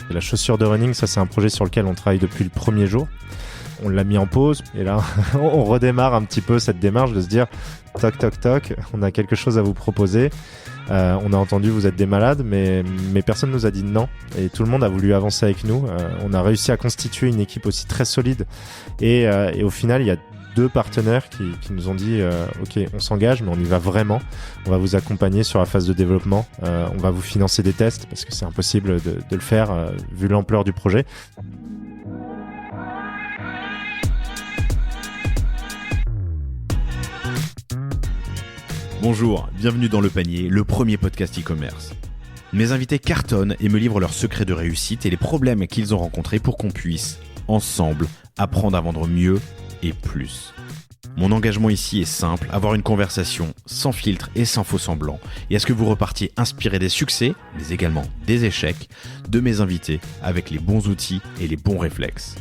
La chaussure de running, ça c'est un projet sur lequel on travaille depuis le premier jour. On l'a mis en pause et là on redémarre un petit peu cette démarche de se dire toc toc toc, on a quelque chose à vous proposer. On a entendu vous êtes des malades, mais personne nous a dit non et tout le monde a voulu avancer avec nous. On a réussi à constituer une équipe aussi très solide et au final il y a 2 partenaires qui nous ont dit ok, on s'engage mais on y va vraiment, on va vous accompagner sur la phase de développement, on va vous financer des tests parce que c'est impossible de le faire vu l'ampleur du projet. Bonjour, bienvenue dans Le Panier, le premier podcast e-commerce. Mes invités cartonnent et me livrent leurs secrets de réussite et les problèmes qu'ils ont rencontrés pour qu'on puisse, ensemble, apprendre à vendre mieux et plus. Mon engagement ici est simple, avoir une conversation sans filtre et sans faux semblants, et à ce que vous repartiez inspiré des succès, mais également des échecs, de mes invités avec les bons outils et les bons réflexes.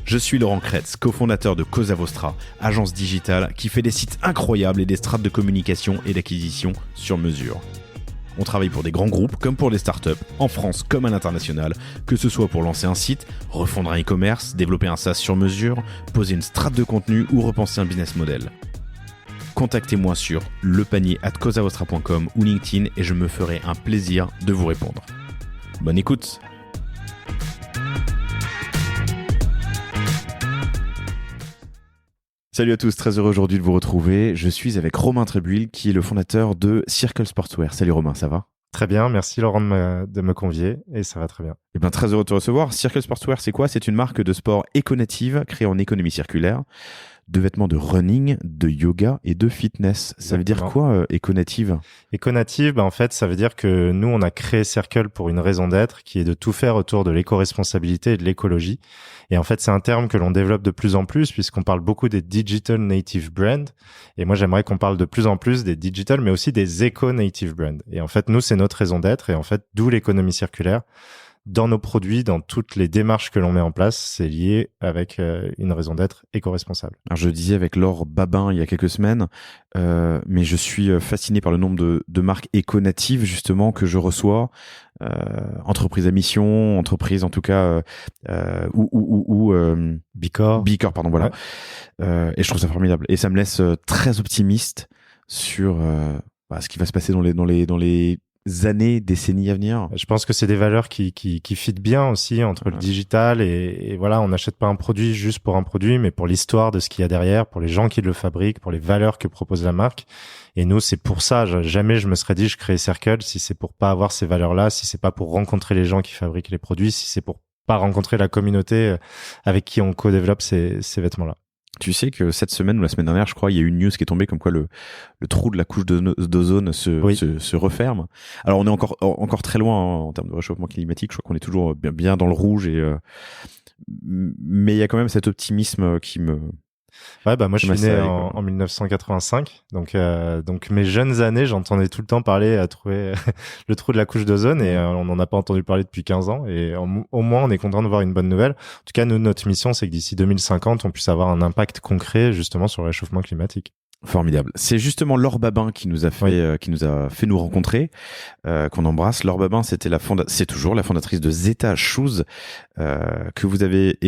Je suis Laurent Kretz, cofondateur de Cosa Vostra, agence digitale qui fait des sites incroyables et des strates de communication et d'acquisition sur mesure. On travaille pour des grands groupes comme pour des startups, en France comme à l'international, que ce soit pour lancer un site, refondre un e-commerce, développer un SaaS sur mesure, poser une strate de contenu ou repenser un business model. Contactez-moi sur lepanier@cosavostra.com ou LinkedIn et je me ferai un plaisir de vous répondre. Bonne écoute! Salut à tous, très heureux aujourd'hui de vous retrouver. Je suis avec Romain Trébuil qui est le fondateur de Circle Sportswear. Salut Romain, ça va ? Très bien, merci Laurent de me convier et ça va très bien. Eh bien, très heureux de te recevoir. Circle Sportswear, c'est quoi ? C'est une marque de sport éco-native créée en économie circulaire, de vêtements de running, de yoga et de fitness. Ça veut dire quoi, éco-native ? Éco-native, en fait, ça veut dire que nous, on a créé Circle pour une raison d'être qui est de tout faire autour de l'éco-responsabilité et de l'écologie. Et en fait, c'est un terme que l'on développe de plus en plus puisqu'on parle beaucoup des digital native brands. Et moi, j'aimerais qu'on parle de plus en plus des digital, mais aussi des éco-native brands. Et en fait, nous, c'est notre raison d'être. Et en fait, d'où l'économie circulaire. Dans nos produits, dans toutes les démarches que l'on met en place, c'est lié avec une raison d'être éco-responsable. Alors je disais avec Laure Babin il y a quelques semaines, mais je suis fasciné par le nombre de marques éco-natives justement que je reçois, entreprises à mission, entreprises en tout cas, ou B Corp, pardon, voilà. Ouais. Et je trouve ça formidable. Et ça me laisse très optimiste sur ce qui va se passer dans les années, décennies à venir. Je pense que c'est des valeurs qui fit bien aussi entre le digital et voilà, on n'achète pas un produit juste pour un produit, mais pour l'histoire de ce qu'il y a derrière, pour les gens qui le fabriquent, pour les valeurs que propose la marque. Et nous, c'est pour ça, jamais je me serais dit je crée Circle si c'est pour pas avoir ces valeurs-là, si c'est pas pour rencontrer les gens qui fabriquent les produits, si c'est pour pas rencontrer la communauté avec qui on co-développe ces vêtements-là. Tu sais que cette semaine ou la semaine dernière, je crois, il y a eu une news qui est tombée comme quoi le trou de la couche d'ozone se referme. Alors on est encore très loin en termes de réchauffement climatique. Je crois qu'on est toujours bien dans le rouge mais il y a quand même cet optimisme qui me... Ouais, moi je suis né en 1985, donc mes jeunes années, j'entendais tout le temps parler à trouver le trou de la couche d'ozone et on n'en a pas entendu parler depuis 15 ans et au moins on est content de voir une bonne nouvelle. En tout cas, notre mission, c'est que d'ici 2050, on puisse avoir un impact concret justement sur le réchauffement climatique. Formidable. C'est justement Laure Babin qui nous a fait nous rencontrer, qu'on embrasse. Laure Babin, c'est toujours la fondatrice de Zeta Shoes, que vous avez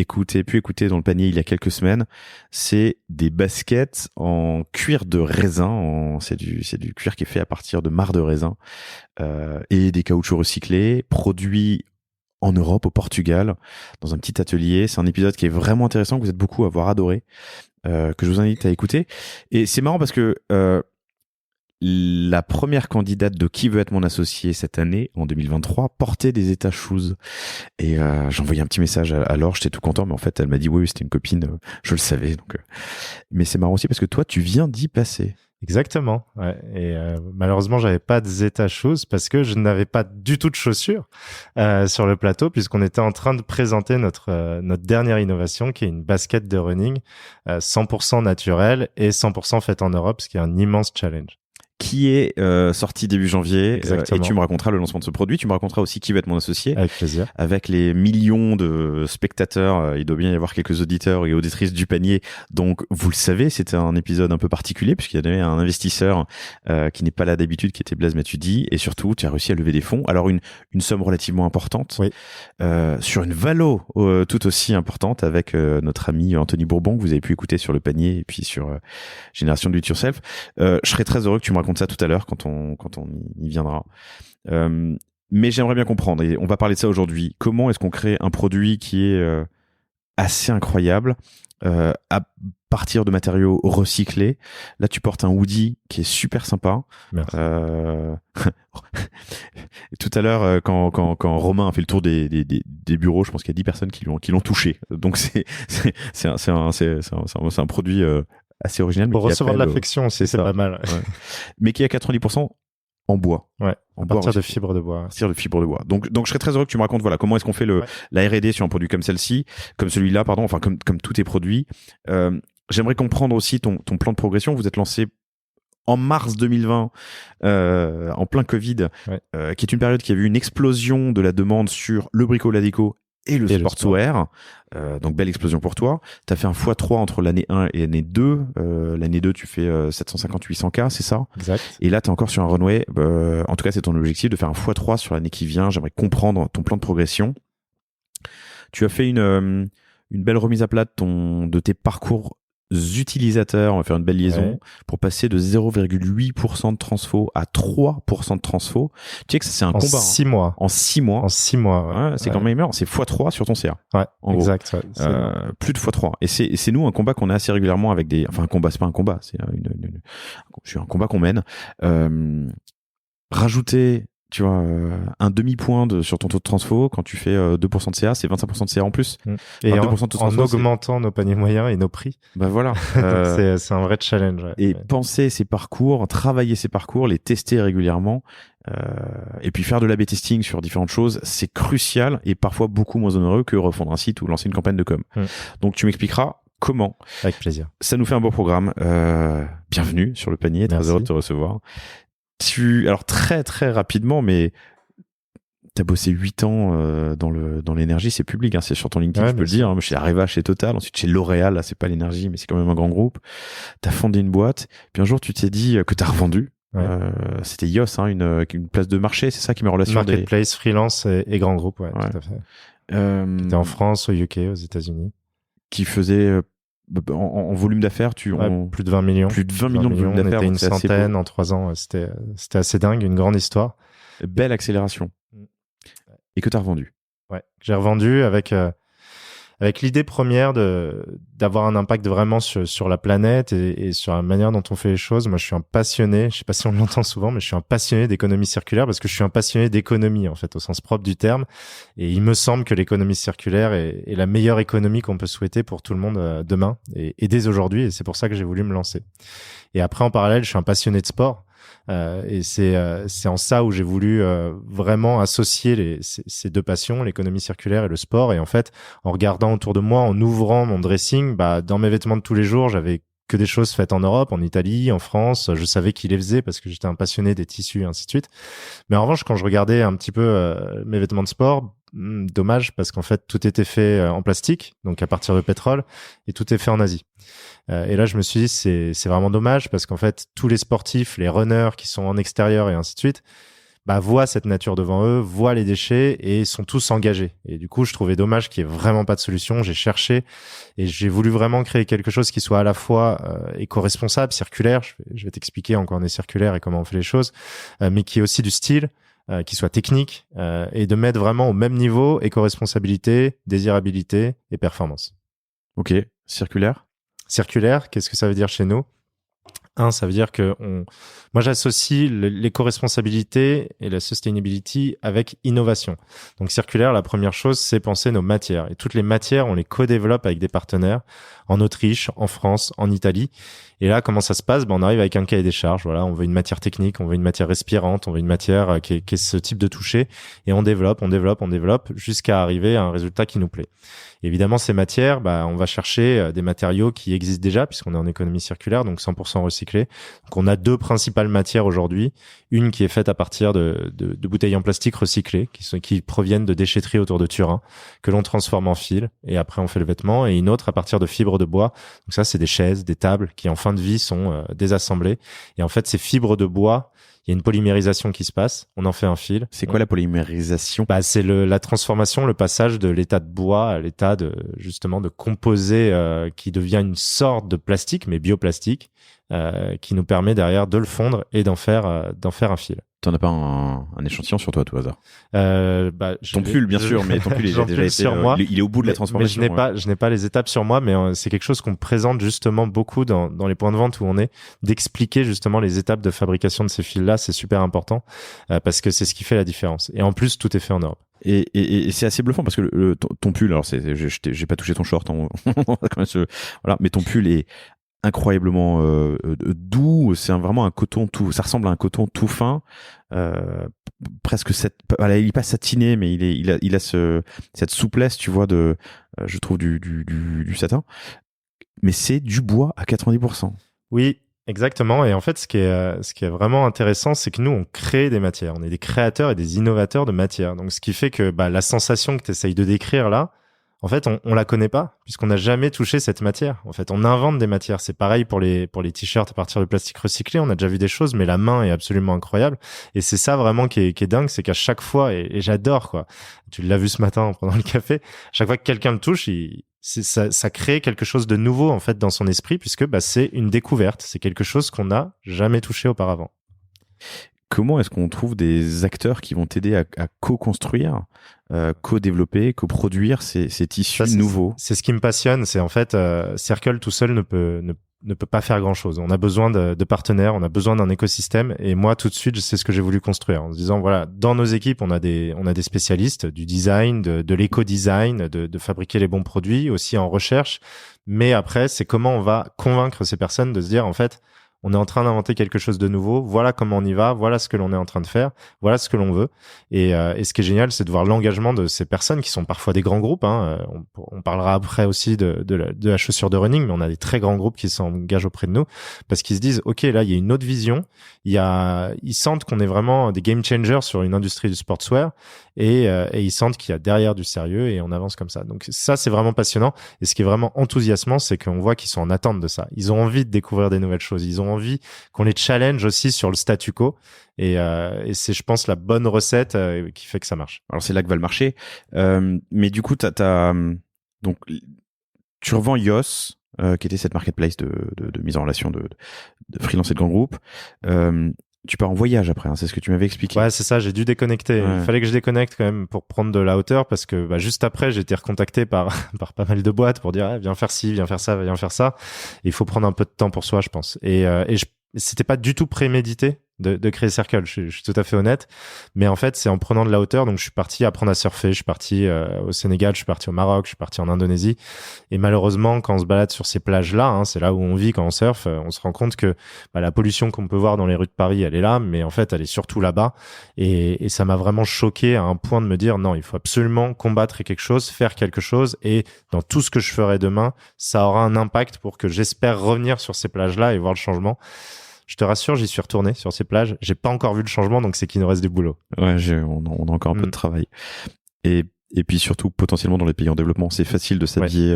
pu écouter dans le panier il y a quelques semaines. C'est des baskets en cuir de raisin. C'est du cuir qui est fait à partir de marc de raisin, et des caoutchoucs recyclés, produits en Europe, au Portugal, dans un petit atelier. C'est un épisode qui est vraiment intéressant, que vous êtes beaucoup à avoir adoré. Que je vous invite à écouter. Et c'est marrant parce que la première candidate de Qui veut être mon associé cette année, en 2023, portait des Zeta Shoes. Et j'ai envoyé un petit message à Laure, j'étais tout content, mais en fait, elle m'a dit oui, c'était une copine, je le savais. Donc, mais c'est marrant aussi parce que toi, tu viens d'y passer. Exactement. Ouais. Et malheureusement, j'avais pas de Zeta Shoes parce que je n'avais pas du tout de chaussures sur le plateau puisqu'on était en train de présenter notre dernière innovation qui est une basket de running 100% naturelle et 100% faite en Europe, ce qui est un immense challenge. qui est sorti début janvier. Exactement. Et tu me raconteras le lancement de ce produit. Tu me raconteras aussi qui va être mon associé. Avec plaisir. Avec les millions de spectateurs, il doit bien y avoir quelques auditeurs et auditrices du panier. Donc, vous le savez, c'était un épisode un peu particulier puisqu'il y avait un investisseur qui n'est pas là d'habitude, qui était Blaise Matuidi. Et surtout, tu as réussi à lever des fonds. Alors, une somme relativement importante. Oui. Sur une valo tout aussi importante avec notre ami Anthony Bourbon que vous avez pu écouter sur le panier et puis sur Génération Do It Yourself. Je serais très heureux que tu me racontes ça tout à l'heure quand on y viendra. Mais j'aimerais bien comprendre, et on va parler de ça aujourd'hui. Comment est-ce qu'on crée un produit qui est assez incroyable à partir de matériaux recyclés? Là, tu portes un hoodie qui est super sympa. Merci. Tout à l'heure, quand Romain a fait le tour des bureaux, je pense qu'il y a 10 personnes qui l'ont touché. Donc c'est un produit assez original. Pour recevoir de l'affection aussi, c'est pas mal. Ouais. Mais qui est à 90% en bois. Ouais. À partir de fibres de bois. À partir de fibres de bois. Donc je serais très heureux que tu me racontes, voilà, comment est-ce qu'on fait la R&D sur un produit comme celui-là, pardon, enfin, comme tous tes produits. J'aimerais comprendre aussi ton plan de progression. Vous êtes lancé en mars 2020, en plein Covid, qui est une période qui a vu une explosion de la demande sur le bricolage déco et le sportswear. Donc belle explosion pour toi. Tu as fait un x3 entre l'année 1 et l'année 2. L'année 2, tu fais 750-800K, c'est ça? Exact. Et là, tu es encore sur un runway. En tout cas, c'est ton objectif de faire un x3 sur l'année qui vient. J'aimerais comprendre ton plan de progression. Tu as fait une belle remise à plat de tes parcours utilisateurs. On va faire une belle liaison pour passer de 0,8% de transfo à 3% de transfo. Tu sais que ça, c'est un combat. 6 mois. En 6 mois. En 6 mois. Ouais, c'est quand même énorme. C'est x3 sur ton CA. Ouais, en exact. Gros. Plus de x3. Et c'est nous un combat qu'on a assez régulièrement avec enfin, un combat, c'est pas un combat. C'est un combat qu'on mène. Rajouter, tu vois, un demi-point sur ton taux de transfo quand tu fais 2% de CA, c'est 25% de CA en plus. Et en transfo, augmentant nos paniers moyens et nos prix. Bah voilà. C'est un vrai challenge. Ouais. Et penser ces parcours, travailler ces parcours, les tester régulièrement, et puis faire de l'A/B testing sur différentes choses, c'est crucial et parfois beaucoup moins onéreux que refondre un site ou lancer une campagne de com. Donc tu m'expliqueras comment. Avec plaisir. Ça nous fait un beau programme. Bienvenue sur le panier, très heureux de te recevoir. Alors très très rapidement, mais t'as bossé 8 ans dans l'énergie, c'est public, hein, c'est sur ton LinkedIn, je peux le dire. Hein, chez Areva, chez Total, ensuite chez L'Oréal, là c'est pas l'énergie, mais c'est quand même un grand groupe. T'as fondé une boîte, puis un jour tu t'es dit que t'as revendu. C'était Yos, hein, une place de marché, c'est ça qui met en relation Marketplace, freelance et grand groupe, tout à fait. Qui était en France, au UK, aux États-Unis. Qui faisait en volume d'affaires, plus de 20 millions. Plus de 20 millions de volume d'affaires. On était une centaine en 3 ans. C'était assez dingue, une grande histoire. Belle accélération. Et que tu as revendu. Ouais, j'ai revendu avec l'idée première d'avoir un impact vraiment sur la planète et sur la manière dont on fait les choses. Moi, je suis un passionné, je sais pas si on l'entend souvent, mais je suis un passionné d'économie circulaire parce que je suis un passionné d'économie, en fait, au sens propre du terme. Et il me semble que l'économie circulaire est la meilleure économie qu'on peut souhaiter pour tout le monde demain et dès aujourd'hui. Et c'est pour ça que j'ai voulu me lancer. Et après, en parallèle, je suis un passionné de sport. Et c'est en ça où j'ai voulu vraiment associer ces deux passions, l'économie circulaire et le sport. Et en fait, en regardant autour de moi, en ouvrant mon dressing, dans mes vêtements de tous les jours, j'avais que des choses faites en Europe, en Italie, en France. Je savais qui les faisait parce que j'étais un passionné des tissus et ainsi de suite. Mais en revanche, quand je regardais un petit peu mes vêtements de sport, dommage parce qu'en fait, tout était fait en plastique, donc à partir de pétrole, et tout est fait en Asie. Et là, je me suis dit, c'est vraiment dommage parce qu'en fait, tous les sportifs, les runners qui sont en extérieur et ainsi de suite, voient cette nature devant eux, voient les déchets et sont tous engagés. Et du coup, je trouvais dommage qu'il n'y ait vraiment pas de solution. J'ai cherché et j'ai voulu vraiment créer quelque chose qui soit à la fois éco-responsable, circulaire. Je vais t'expliquer en quoi on est circulaire et comment on fait les choses, mais qui est aussi du style, qui soit technique et de mettre vraiment au même niveau éco-responsabilité, désirabilité et performance. Ok, circulaire. Circulaire, qu'est-ce que ça veut dire chez nous ? Ça veut dire que moi, j'associe l'éco-responsabilité et la sustainability avec innovation. Donc, circulaire, la première chose, c'est penser nos matières. Et toutes les matières, on les co-développe avec des partenaires en Autriche, en France, en Italie. Et là, comment ça se passe ? On arrive avec un cahier des charges. Voilà, on veut une matière technique, on veut une matière respirante, on veut une matière qui est ce type de toucher. Et on développe jusqu'à arriver à un résultat qui nous plaît. Et évidemment, ces matières, on va chercher des matériaux qui existent déjà puisqu'on est en économie circulaire, donc 100% recyclés. recyclé. Donc on a 2 principales matières aujourd'hui. Une qui est faite à partir de bouteilles en plastique recyclées, qui proviennent de déchetteries autour de Turin, que l'on transforme en fil, et après on fait le vêtement. Et une autre à partir de fibres de bois. Donc ça, c'est des chaises, des tables, qui en fin de vie sont désassemblées. Et en fait, ces fibres de bois, il y a une polymérisation qui se passe. On en fait un fil. C'est quoi la polymérisation? C'est la transformation, le passage de l'état de bois à l'état justement de composé qui devient une sorte de plastique, mais bioplastique, qui nous permet derrière de le fondre et d'en faire un fil. T'en as pas un échantillon sur toi, à tout hasard? Ton pull, bien sûr, mais ton pull, il a déjà été sur moi. Il est au bout de la transformation. Mais je n'ai pas les étapes sur moi, mais c'est quelque chose qu'on présente justement beaucoup dans les points de vente où on est, d'expliquer justement les étapes de fabrication de ces fils-là. C'est super important parce que c'est ce qui fait la différence. Et en plus, tout est fait en Europe. Et c'est assez bluffant parce que ton pull, alors j'ai pas touché ton short, voilà, mais ton pull est incroyablement doux. C'est vraiment un coton tout, ça ressemble à un coton tout fin, presque il est pas satiné, mais il a cette souplesse, tu vois, je trouve du satin, mais c'est du bois à 90%. Oui, exactement. Et en fait, ce qui est vraiment intéressant, c'est que nous, on crée des matières. On est des créateurs et des innovateurs de matières. Donc, ce qui fait que la sensation que tu essayes de décrire là, en fait, on la connaît pas, puisqu'on n'a jamais touché cette matière. En fait, on invente des matières. C'est pareil pour les t-shirts à partir de plastique recyclé. On a déjà vu des choses, mais la main est absolument incroyable. Et c'est ça vraiment qui est dingue, c'est qu'à chaque fois, et j'adore, quoi. Tu l'as vu ce matin en prenant le café. À chaque fois que quelqu'un le touche, ça crée quelque chose de nouveau, en fait, dans son esprit, puisque, c'est une découverte. C'est quelque chose qu'on n'a jamais touché auparavant. Comment est-ce qu'on trouve des acteurs qui vont t'aider à co-construire, co-développer, co-produire ces tissus nouveaux? C'est ce qui me passionne. C'est en fait, Circle tout seul ne peut pas faire grand-chose. On a besoin de partenaires, on a besoin d'un écosystème. Et moi, tout de suite, c'est ce que j'ai voulu construire en se disant, voilà, dans nos équipes, on a des spécialistes du design, de l'éco-design, de fabriquer les bons produits, aussi en recherche. Mais après, c'est comment on va convaincre ces personnes de se dire, en fait, on est en train d'inventer quelque chose de nouveau. Voilà comment on y va. Voilà ce que l'on est en train de faire. Voilà ce que l'on veut. Et ce qui est génial, c'est de voir l'engagement de ces personnes qui sont parfois des grands groupes. Hein. On parlera après aussi de la chaussure de running, mais on a des très grands groupes qui s'engagent auprès de nous parce qu'ils se disent, OK, là, il y a une autre vision. Ils sentent qu'on est vraiment des game changers sur une industrie du sportswear et ils sentent qu'il y a derrière du sérieux et on avance comme ça. Donc ça, c'est vraiment passionnant. Et ce qui est vraiment enthousiasmant, c'est qu'on voit qu'ils sont en attente de ça. Ils ont envie de découvrir des nouvelles choses. Ils ont envie qu'on les challenge aussi sur le statu quo. Et c'est, je pense, la bonne recette qui fait que ça marche. Alors, c'est là que va le marché. Mais du coup, donc, tu revends Yos, qui était cette marketplace de mise en relation de freelance et de grands groupes. Tu pars en voyage après, hein, c'est ce que tu m'avais expliqué. Ouais, c'est ça, j'ai dû déconnecter. Ouais. Il fallait que je déconnecte quand même pour prendre de la hauteur parce que juste après, j'ai été recontacté par pas mal de boîtes pour dire viens faire ci, viens faire ça, viens faire ça. Et il faut prendre un peu de temps pour soi, je pense. Et c'était pas du tout prémédité de créer Circle, je suis tout à fait honnête, mais en fait c'est en prenant de la hauteur. Donc je suis parti apprendre à surfer, je suis parti au Sénégal, je suis parti au Maroc, je suis parti en Indonésie, et malheureusement quand on se balade sur ces plages là, c'est là où on vit quand on surfe, on se rend compte que la pollution qu'on peut voir dans les rues de Paris, elle est là, mais en fait elle est surtout là-bas, et ça m'a vraiment choqué à un point de me dire non, il faut absolument combattre quelque chose, faire quelque chose, et dans tout ce que je ferai demain, ça aura un impact pour que j'espère revenir sur ces plages là et voir le changement. Je te rassure, j'y suis retourné sur ces plages. J'ai pas encore vu le changement, donc c'est qu'il nous reste du boulot. Ouais, on a encore un peu de travail. Et puis surtout, potentiellement dans les pays en développement, c'est facile de s'habiller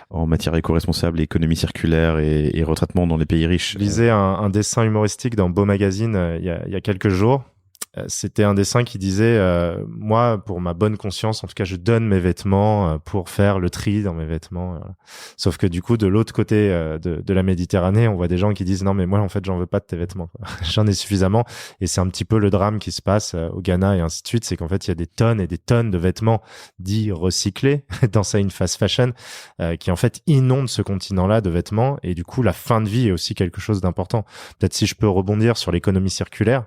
en matière éco-responsable, économie circulaire et retraitement dans les pays riches. Je lisais un dessin humoristique dans Beau Magazine il y a quelques jours. C'était un dessin qui disait moi, pour ma bonne conscience, en tout cas, je donne mes vêtements pour faire le tri dans mes vêtements. Voilà. Sauf que du coup, de l'autre côté de la Méditerranée, on voit des gens qui disent non, mais moi, en fait, j'en veux pas de tes vêtements. J'en ai suffisamment. Et c'est un petit peu le drame qui se passe au Ghana et ainsi de suite. C'est qu'en fait, il y a des tonnes et des tonnes de vêtements dits recyclés dans ça une fast fashion qui en fait inondent ce continent-là de vêtements. Et du coup, la fin de vie est aussi quelque chose d'important. Peut-être si je peux rebondir sur l'économie circulaire.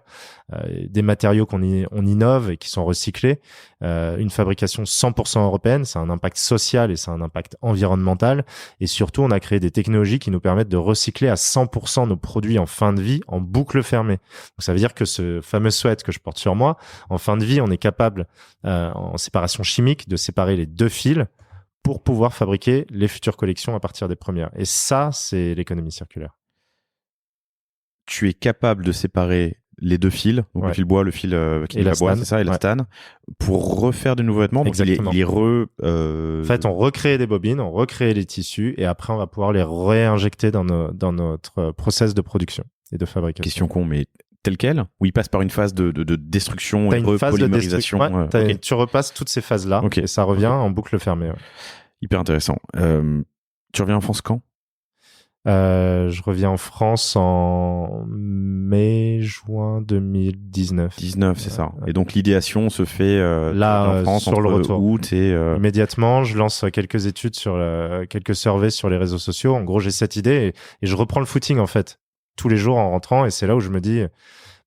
Des matériaux on innove et qui sont recyclés, une fabrication 100% européenne, ça a un impact social et ça a un impact environnemental, et surtout on a créé des technologies qui nous permettent de recycler à 100% nos produits en fin de vie en boucle fermée. Donc ça veut dire que ce fameux sweat que je porte sur moi, en fin de vie on est capable en séparation chimique de séparer les deux fils pour pouvoir fabriquer les futures collections à partir des premières, et ça c'est l'économie circulaire. tu es capable de séparer les deux fils, donc le fil bois, le fil qui est la bois, c'est ça, et la stane, pour refaire de nouveaux vêtements. Donc Exactement. En fait, on recrée des bobines, on recrée les tissus, et après, on va pouvoir les réinjecter dans notre process de production et de fabrication. Question con, mais tel quel, où il passe par une phase de destruction et de repolymérisation. Okay. Tu repasses toutes ces phases-là, et ça revient en boucle fermée. Ouais. Hyper intéressant. Tu reviens en France quand ? Je reviens en France en mai-juin 2019. 19, c'est ça. Et donc l'idéation se fait là en France sur le retour. Août et immédiatement, je lance quelques études sur quelques surveys sur les réseaux sociaux. En gros, j'ai cette idée et je reprends le footing en fait tous les jours en rentrant, et c'est là où je me dis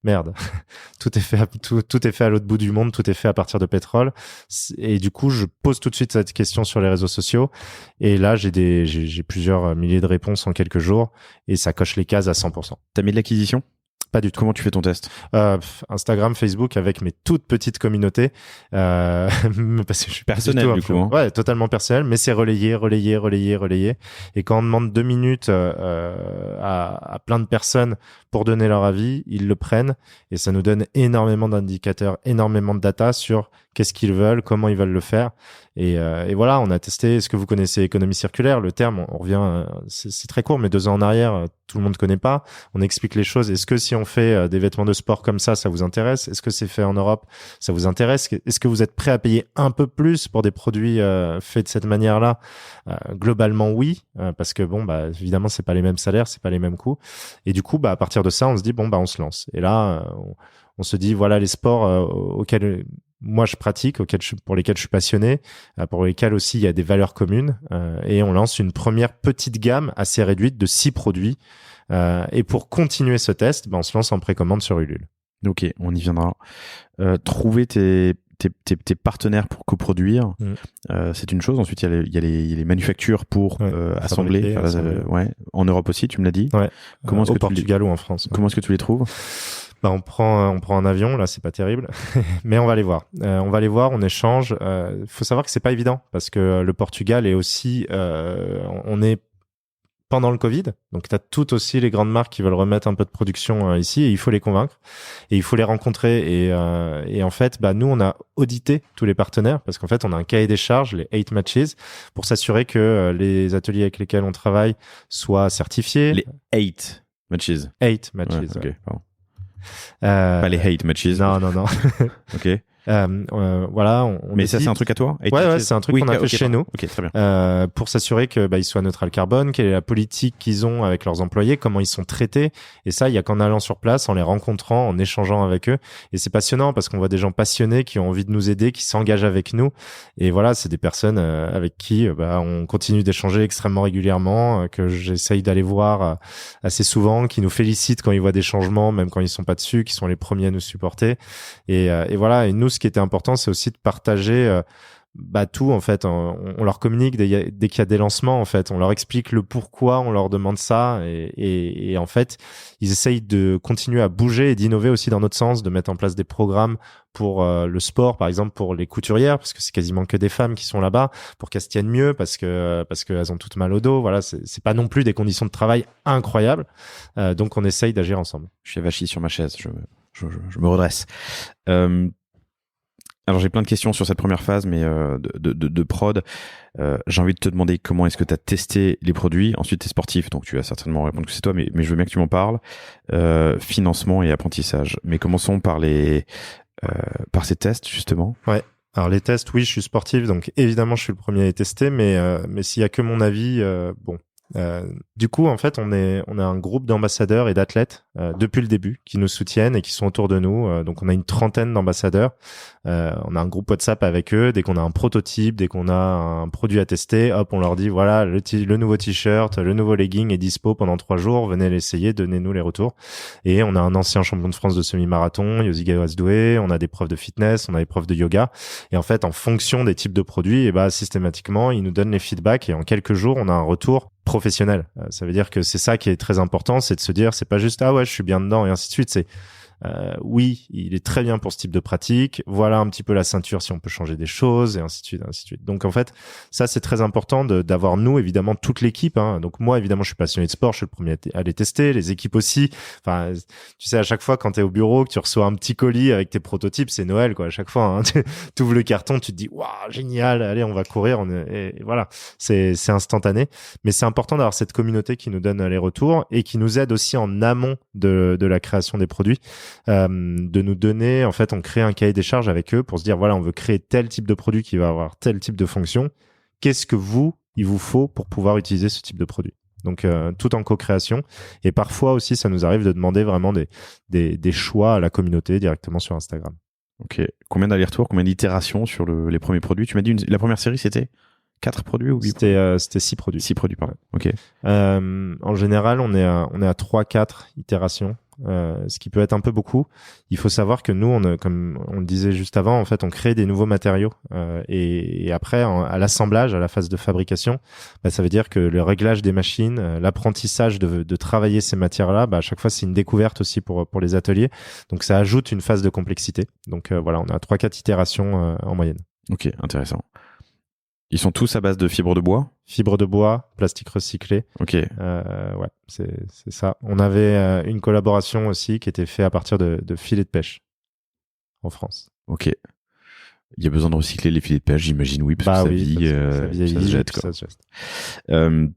merde, tout est fait à l'autre bout du monde, tout est fait à partir de pétrole. Et du coup, je pose tout de suite cette question sur les réseaux sociaux. Et là, j'ai plusieurs milliers de réponses en quelques jours, et ça coche les cases à 100%. T'as mis de l'acquisition ? Pas du tout. Comment tu fais ton test ? Instagram, Facebook, avec mes toutes petites communautés. Parce que je suis personnel du coup. Hein. Ouais, totalement personnel, mais c'est relayé. Et quand on demande 2 minutes à plein de personnes pour donner leur avis, ils le prennent, et ça nous donne énormément d'indicateurs, énormément de data sur qu'est-ce qu'ils veulent, comment ils veulent le faire. Et voilà, on a testé. Est-ce que vous connaissez économie circulaire ? Le terme, on revient, c'est très court, mais 2 ans en arrière, tout le monde connaît pas. On explique les choses. Est-ce que si on fait des vêtements de sport comme ça vous intéresse ? Est-ce que c'est fait en Europe ? Ça vous intéresse ? Est-ce que vous êtes prêt à payer un peu plus pour des produits faits de cette manière-là ? Globalement, oui, parce que évidemment, c'est pas les mêmes salaires, c'est pas les mêmes coûts. Et du coup, à partir de ça, on se dit on se lance. Et là, on se dit voilà les sports auxquels moi je pratique, pour lesquels je suis passionné, pour lesquels aussi il y a des valeurs communes, et on lance une première petite gamme assez réduite de 6 produits. Et pour continuer ce test, on se lance en précommande sur Ulule. Ok, on y viendra. Trouver tes partenaires pour coproduire, c'est une chose. Ensuite, il y a les manufactures pour assembler. En Europe aussi, tu me l'as dit. Ouais. Au Portugal ou en France. Comment est-ce que tu les trouves ? On prend un avion, là c'est pas terrible, mais on va les voir. On échange. Faut savoir que c'est pas évident parce que le Portugal est aussi, on est pendant le Covid, donc t'as toutes aussi les grandes marques qui veulent remettre un peu de production ici, et il faut les convaincre et il faut les rencontrer. Et en fait, nous on a audité tous les partenaires parce qu'en fait on a un cahier des charges, les 8 matches, pour s'assurer que les ateliers avec lesquels on travaille soient certifiés. Les 8 matches. 8 matches. Ouais, okay, pardon. Pas les hate matches. Non. Ok. Voilà. Mais ça, c'est un truc à toi ? Ouais, c'est un truc qu'on a fait chez nous. Ok, très bien. Pour s'assurer que ils soient neutral carbone, quelle est la politique qu'ils ont avec leurs employés, comment ils sont traités. Et ça, il y a qu'en allant sur place, en les rencontrant, en échangeant avec eux. Et c'est passionnant parce qu'on voit des gens passionnés qui ont envie de nous aider, qui s'engagent avec nous. Et voilà, c'est des personnes avec qui on continue d'échanger extrêmement régulièrement, que j'essaye d'aller voir assez souvent, qui nous félicitent quand ils voient des changements, même quand ils sont pas dessus, qui sont les premiers à nous supporter. Et voilà. Et nous, ce qui était important, c'est aussi de partager tout en fait. On leur communique dès qu'il y a des lancements, en fait. On leur explique le pourquoi on leur demande ça, et en fait ils essayent de continuer à bouger et d'innover aussi dans notre sens, de mettre en place des programmes pour le sport, par exemple pour les couturières, parce que c'est quasiment que des femmes qui sont là-bas, pour qu'elles se tiennent mieux, parce que elles ont toutes mal au dos. Voilà, c'est pas non plus des conditions de travail incroyables, donc on essaye d'agir ensemble. Je suis avachi sur ma chaise, je me redresse. Alors j'ai plein de questions sur cette première phase, mais de prod. J'ai envie de te demander comment est-ce que tu as testé les produits. Ensuite, tu es sportif, donc tu vas certainement répondre que c'est toi, mais je veux bien que tu m'en parles. Financement et apprentissage. Mais commençons par ces tests, justement. Ouais. Alors les tests, oui, je suis sportif, donc évidemment je suis le premier à les tester, mais s'il y a que mon avis, du coup, en fait, on a un groupe d'ambassadeurs et d'athlètes depuis le début qui nous soutiennent et qui sont autour de nous. Donc, on a une 30aine d'ambassadeurs. On a un groupe WhatsApp avec eux. Dès qu'on a un prototype, dès qu'on a un produit à tester, hop, on leur dit voilà, le nouveau t-shirt, le nouveau legging est dispo pendant 3 jours. Venez l'essayer, donnez-nous les retours. Et on a un ancien champion de France de semi-marathon, Yosi Gawasdoué. On a des profs de fitness, on a des profs de yoga. Et en fait, en fonction des types de produits, systématiquement, ils nous donnent les feedbacks et en quelques jours, on a un retour professionnel. Ça veut dire que c'est ça qui est très important, c'est de se dire, c'est pas juste ah ouais, je suis bien dedans et ainsi de suite. C'est oui, il est très bien pour ce type de pratique. Voilà un petit peu la ceinture si on peut changer des choses et ainsi de suite, ainsi de suite. Donc en fait, ça c'est très important d'avoir nous évidemment toute l'équipe. Hein. Donc moi évidemment je suis passionné de sport, je suis le premier à les tester, les équipes aussi. Enfin, tu sais à chaque fois quand t'es au bureau que tu reçois un petit colis avec tes prototypes, c'est Noël quoi. À chaque fois, hein, tu ouvres le carton, tu te dis waouh génial, allez on va courir. Et voilà, c'est instantané. Mais c'est important d'avoir cette communauté qui nous donne les retours et qui nous aide aussi en amont de la création des produits. De nous donner, en fait, on crée un cahier des charges avec eux pour se dire, voilà, on veut créer tel type de produit qui va avoir tel type de fonction. Qu'est-ce que il vous faut pour pouvoir utiliser ce type de produit? Donc, tout en co-création. Et parfois aussi, ça nous arrive de demander vraiment des choix à la communauté directement sur Instagram. Ok. Combien d'allers-retours, combien d'itérations sur les premiers produits? Tu m'as dit la première série, c'était 4 produits ou 8 produits? C'était 6 produits. 6 produits, pardon. Ok. En général, on est à 3-4 itérations. Ce qui peut être un peu beaucoup. Il faut savoir que nous, comme on le disait juste avant, en fait, on crée des nouveaux matériaux et après, à l'assemblage, à la phase de fabrication, ça veut dire que le réglage des machines, l'apprentissage de travailler ces matières-là, à chaque fois, c'est une découverte aussi pour les ateliers. Donc, ça ajoute une phase de complexité. Donc, voilà, on a 3-4 itérations en moyenne. Ok, intéressant. Ils sont tous à base de fibres de bois? Fibres de bois, plastique recyclé. Ok. Ouais, c'est ça. On avait une collaboration aussi qui était faite à partir de filets de pêche en France. Ok. Il y a besoin de recycler les filets de pêche, j'imagine, oui, parce que ça vieillit, ça se jette. Quoi. Ça se jette.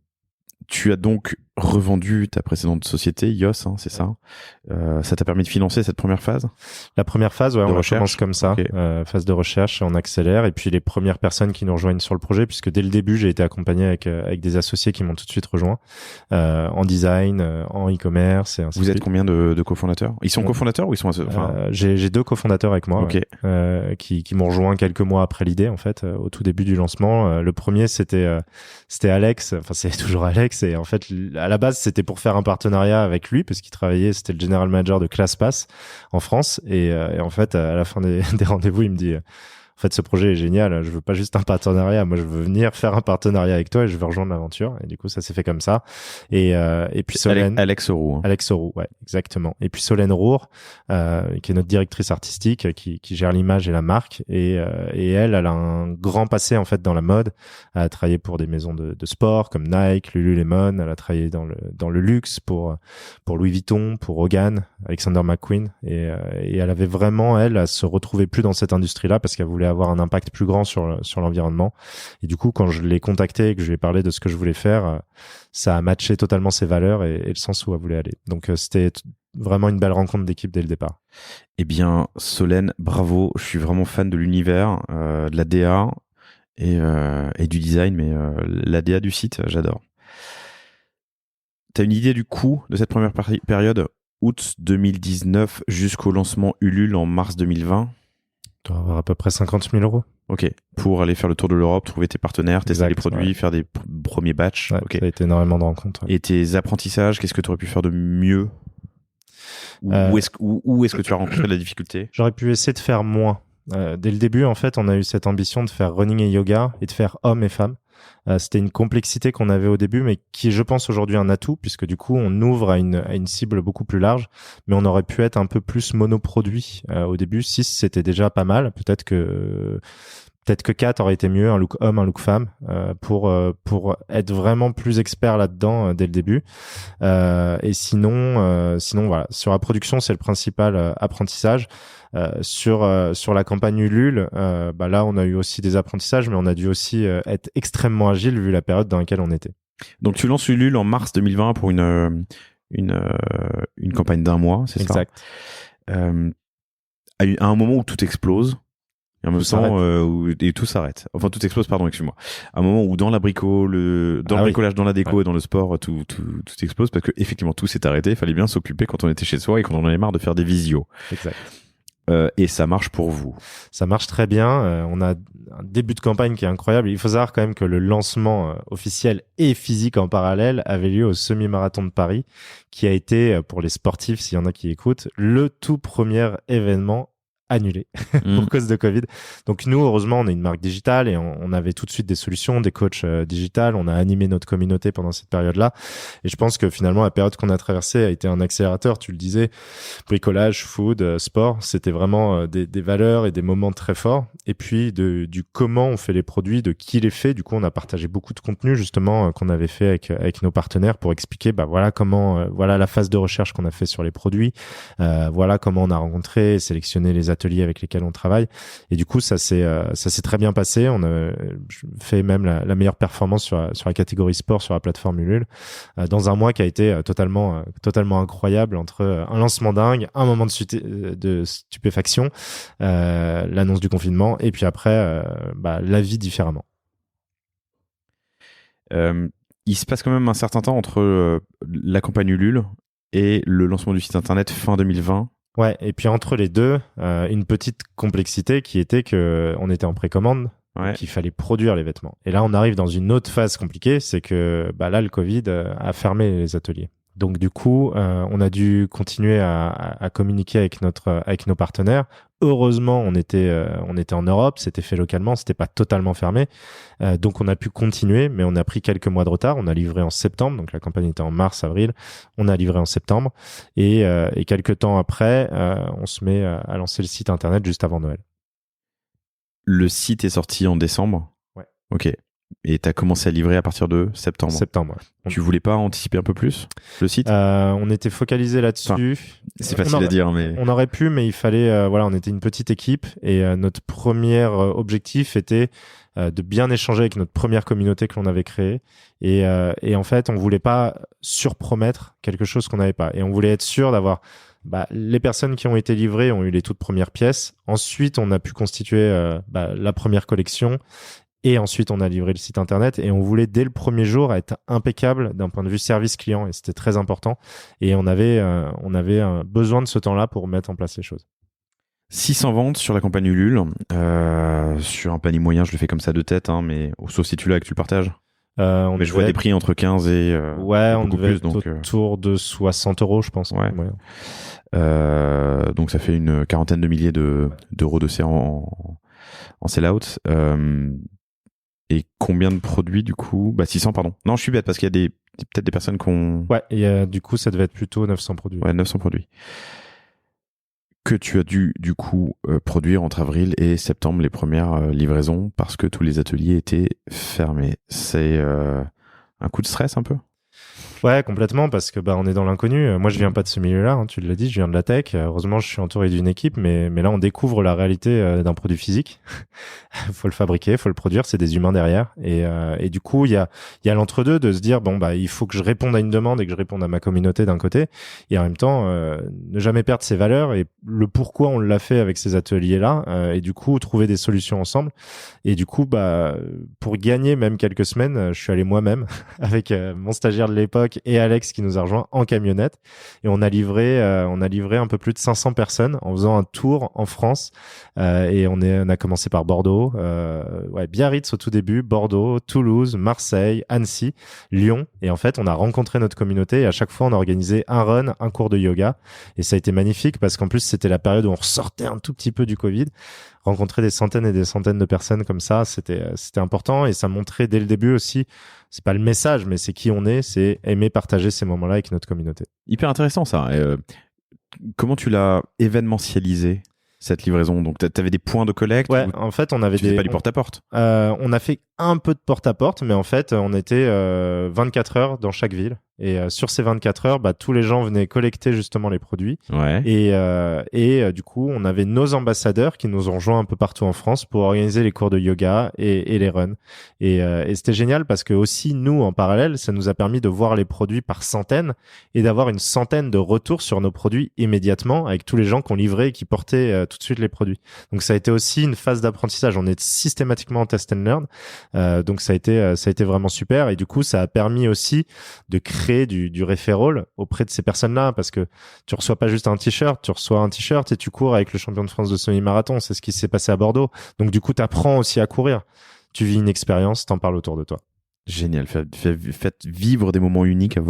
Tu as donc revendu ta précédente société, IOS, hein, c'est ça. Ça t'a permis de financer cette première phase? La première phase, ouais, on commence comme ça. Okay. Phase de recherche, on accélère. Et puis les premières personnes qui nous rejoignent sur le projet, puisque dès le début, j'ai été accompagné avec des associés qui m'ont tout de suite rejoint en design, en e-commerce. Et ainsi Vous êtes combien de cofondateurs? Ils sont cofondateurs ou ils sont j'ai 2 cofondateurs avec moi, okay. Qui m'ont rejoint quelques mois après l'idée, en fait, au tout début du lancement. Le premier, c'était Alex. Enfin, c'est toujours Alex. Et en fait, à la base, c'était pour faire un partenariat avec lui, parce qu'il travaillait, c'était le general manager de ClassPass en France. Et en fait, à la fin des rendez-vous, il me dit, en fait, ce projet est génial. Je veux pas juste un partenariat. Moi, je veux venir faire un partenariat avec toi et je veux rejoindre l'aventure. Et du coup, ça s'est fait comme ça. Et puis Solène. Alex Auroux. Hein. Alex Auroux, ouais, exactement. Et puis Solène Roure, qui est notre directrice artistique, qui gère l'image et la marque. Et elle a un grand passé, en fait, dans la mode. Elle a travaillé pour des maisons de sport comme Nike, Lululemon. Elle a travaillé dans le luxe pour Louis Vuitton, pour Hogan, Alexander McQueen. Et elle avait vraiment, elle se retrouvait plus dans cette industrie-là parce qu'elle voulait avoir un impact plus grand sur l'environnement. Et du coup, quand je l'ai contacté et que je lui ai parlé de ce que je voulais faire, ça a matché totalement ses valeurs et le sens où elle voulait aller. Donc, c'était vraiment une belle rencontre d'équipe dès le départ. Eh bien, Solène, bravo. Je suis vraiment fan de l'univers, de la DA et du design, mais la DA du site, j'adore. T'as une idée du coût de cette première période, août 2019 jusqu'au lancement Ulule en mars 2020? Tu dois avoir à peu près 50 000 euros. Ok. Pour aller faire le tour de l'Europe, trouver tes partenaires, tester les produits, ouais. Faire des premiers batchs. Ouais, okay. Ça a été énormément de rencontres. Ouais. Et tes apprentissages, qu'est-ce que tu aurais pu faire de mieux? Où est-ce que tu as rencontré de la difficulté? J'aurais pu essayer de faire moins. Dès le début, en fait, on a eu cette ambition de faire running et yoga et de faire hommes et femmes. C'était une complexité qu'on avait au début, mais qui est, je pense, aujourd'hui un atout, puisque du coup, on ouvre à une cible beaucoup plus large, mais on aurait pu être un peu plus monoproduit au début. 6, c'était déjà pas mal. Peut-être que 4 aurait été mieux, un look homme, un look femme, pour être vraiment plus expert là-dedans dès le début. Et sinon, voilà. Sur la production, c'est le principal apprentissage. Sur la campagne Ulule, là, on a eu aussi des apprentissages, mais on a dû aussi être extrêmement agile vu la période dans laquelle on était. Donc, tu lances Ulule en mars 2020 pour une campagne d'un mois, c'est ça? Exact. À un moment où tout explose, et en même temps et tout s'arrête. Enfin, tout explose, pardon, excuse-moi. À un moment où dans le bricolage, dans la déco et dans le sport, tout explose parce que effectivement tout s'est arrêté. Il fallait bien s'occuper quand on était chez soi et quand on en avait marre de faire des visios. Exact. Et ça marche pour vous? Ça marche très bien. On a un début de campagne qui est incroyable. Il faut savoir quand même que le lancement officiel et physique en parallèle avait lieu au semi-marathon de Paris, qui a été, pour les sportifs, s'il y en a qui écoutent, le tout premier événement annulé pour cause de Covid. Donc nous, heureusement, on est une marque digitale et on avait tout de suite des solutions, des coachs digitales. On a animé notre communauté pendant cette période-là. Et je pense que finalement, la période qu'on a traversée a été un accélérateur. Tu le disais, bricolage, food, sport, c'était vraiment des valeurs et des moments très forts. Et puis du comment on fait les produits, de qui les fait. Du coup, on a partagé beaucoup de contenu justement qu'on avait fait avec nos partenaires pour expliquer, voilà comment, voilà la phase de recherche qu'on a fait sur les produits, voilà comment on a rencontré, sélectionné les ateliers avec lesquels on travaille. Et du coup, ça s'est très bien passé. On a fait même la meilleure performance sur la catégorie sport sur la plateforme Ulule dans un mois qui a été totalement incroyable entre un lancement dingue, un moment de stupéfaction, l'annonce du confinement et puis après la vie différemment. Il se passe quand même un certain temps entre la campagne Ulule et le lancement du site internet fin 2020. Ouais, et puis entre les deux, une petite complexité qui était que on était en précommande, donc il fallait produire les vêtements. Et là, on arrive dans une autre phase compliquée, c'est que là, le Covid a fermé les ateliers. Donc du coup, on a dû continuer à communiquer avec nos partenaires. Heureusement, on était en Europe, c'était fait localement, c'était pas totalement fermé. Donc on a pu continuer, mais on a pris quelques mois de retard. On a livré en septembre, donc la campagne était en mars, avril. On a livré en septembre et quelques temps après, on se met à lancer le site internet juste avant Noël. Le site est sorti en décembre. Ouais. Ok. Et tu as commencé à livrer à partir de septembre. Septembre, ouais. Tu voulais pas anticiper un peu plus le site ? On était focalisé là-dessus. Enfin, c'est facile à dire, mais... On aurait pu, mais il fallait... on était une petite équipe et notre premier objectif était de bien échanger avec notre première communauté que l'on avait créée. Et en fait, on voulait pas surpromettre quelque chose qu'on n'avait pas. Et on voulait être sûr d'avoir... les personnes qui ont été livrées ont eu les toutes premières pièces. Ensuite, on a pu constituer la première collection. Et ensuite, on a livré le site internet et on voulait dès le premier jour être impeccable d'un point de vue service client et c'était très important. Et on avait besoin de ce temps-là pour mettre en place les choses. 600 ventes sur la campagne Ulule, sur un panier moyen, je le fais comme ça de tête, mais sauf si tu l'as et que tu le partages. Mais je vois des prix entre 15 et on devait plus, être donc, autour de 60 €, je pense. Ouais. Donc ça fait une quarantaine de milliers d'euros de en sell-out. Et combien de produits du coup ? 600, pardon. Non, je suis bête parce qu'il y a peut-être des personnes qui ont... Ouais, et du coup, ça devait être plutôt 900 produits. Ouais, 900 produits. Que tu as dû du coup produire entre avril et septembre les premières livraisons parce que tous les ateliers étaient fermés. C'est un coup de stress un peu ? Ouais, complètement, parce que on est dans l'inconnu. Moi, je viens pas de ce milieu-là, tu l'as dit, je viens de la tech. Heureusement, je suis entouré d'une équipe, mais là, on découvre la réalité d'un produit physique. Faut le fabriquer, faut le produire, c'est des humains derrière. Et du coup, il y a l'entre-deux de se dire il faut que je réponde à une demande et que je réponde à ma communauté d'un côté, et en même temps ne jamais perdre ses valeurs et le pourquoi on l'a fait avec ces ateliers-là, et du coup trouver des solutions ensemble. Et du coup, pour gagner même quelques semaines, je suis allé moi-même avec mon stagiaire de l'époque et Alex qui nous a rejoint en camionnette et on a livré un peu plus de 500 personnes en faisant un tour en France et on a commencé par Bordeaux, Biarritz au tout début, Bordeaux, Toulouse, Marseille, Annecy, Lyon, et en fait on a rencontré notre communauté et à chaque fois on a organisé un run, un cours de yoga et ça a été magnifique parce qu'en plus c'était la période où on ressortait un tout petit peu du Covid. Rencontrer des centaines et des centaines de personnes comme ça, c'était important et ça montrait dès le début aussi, c'est pas le message, mais c'est qui on est, c'est aimer partager ces moments-là avec notre communauté. Hyper intéressant ça. Comment tu l'as événementialisé cette livraison ? Donc t'avais des points de collecte ? Ouais, en fait on avait pas du porte-à-porte. On a fait un peu de porte-à-porte, mais en fait on était 24 heures dans chaque ville. Et sur ces 24 heures, tous les gens venaient collecter justement les produits. Ouais. Et du coup, on avait nos ambassadeurs qui nous ont rejoints un peu partout en France pour organiser les cours de yoga et les runs. Et c'était génial parce que aussi, nous, en parallèle, ça nous a permis de voir les produits par centaines et d'avoir une centaine de retours sur nos produits immédiatement avec tous les gens qu'on livrait et qui portaient tout de suite les produits. Donc ça a été aussi une phase d'apprentissage. On est systématiquement en test and learn. Donc ça a été vraiment super. Et du coup, ça a permis aussi de créer du referral auprès de ces personnes-là parce que tu reçois pas juste un t-shirt, tu reçois un t-shirt et tu cours avec le champion de France de semi-marathon. C'est ce qui s'est passé à Bordeaux. Donc du coup, tu apprends aussi à courir. Tu vis une expérience, t'en parles autour de toi. Génial. Faites vivre des moments uniques à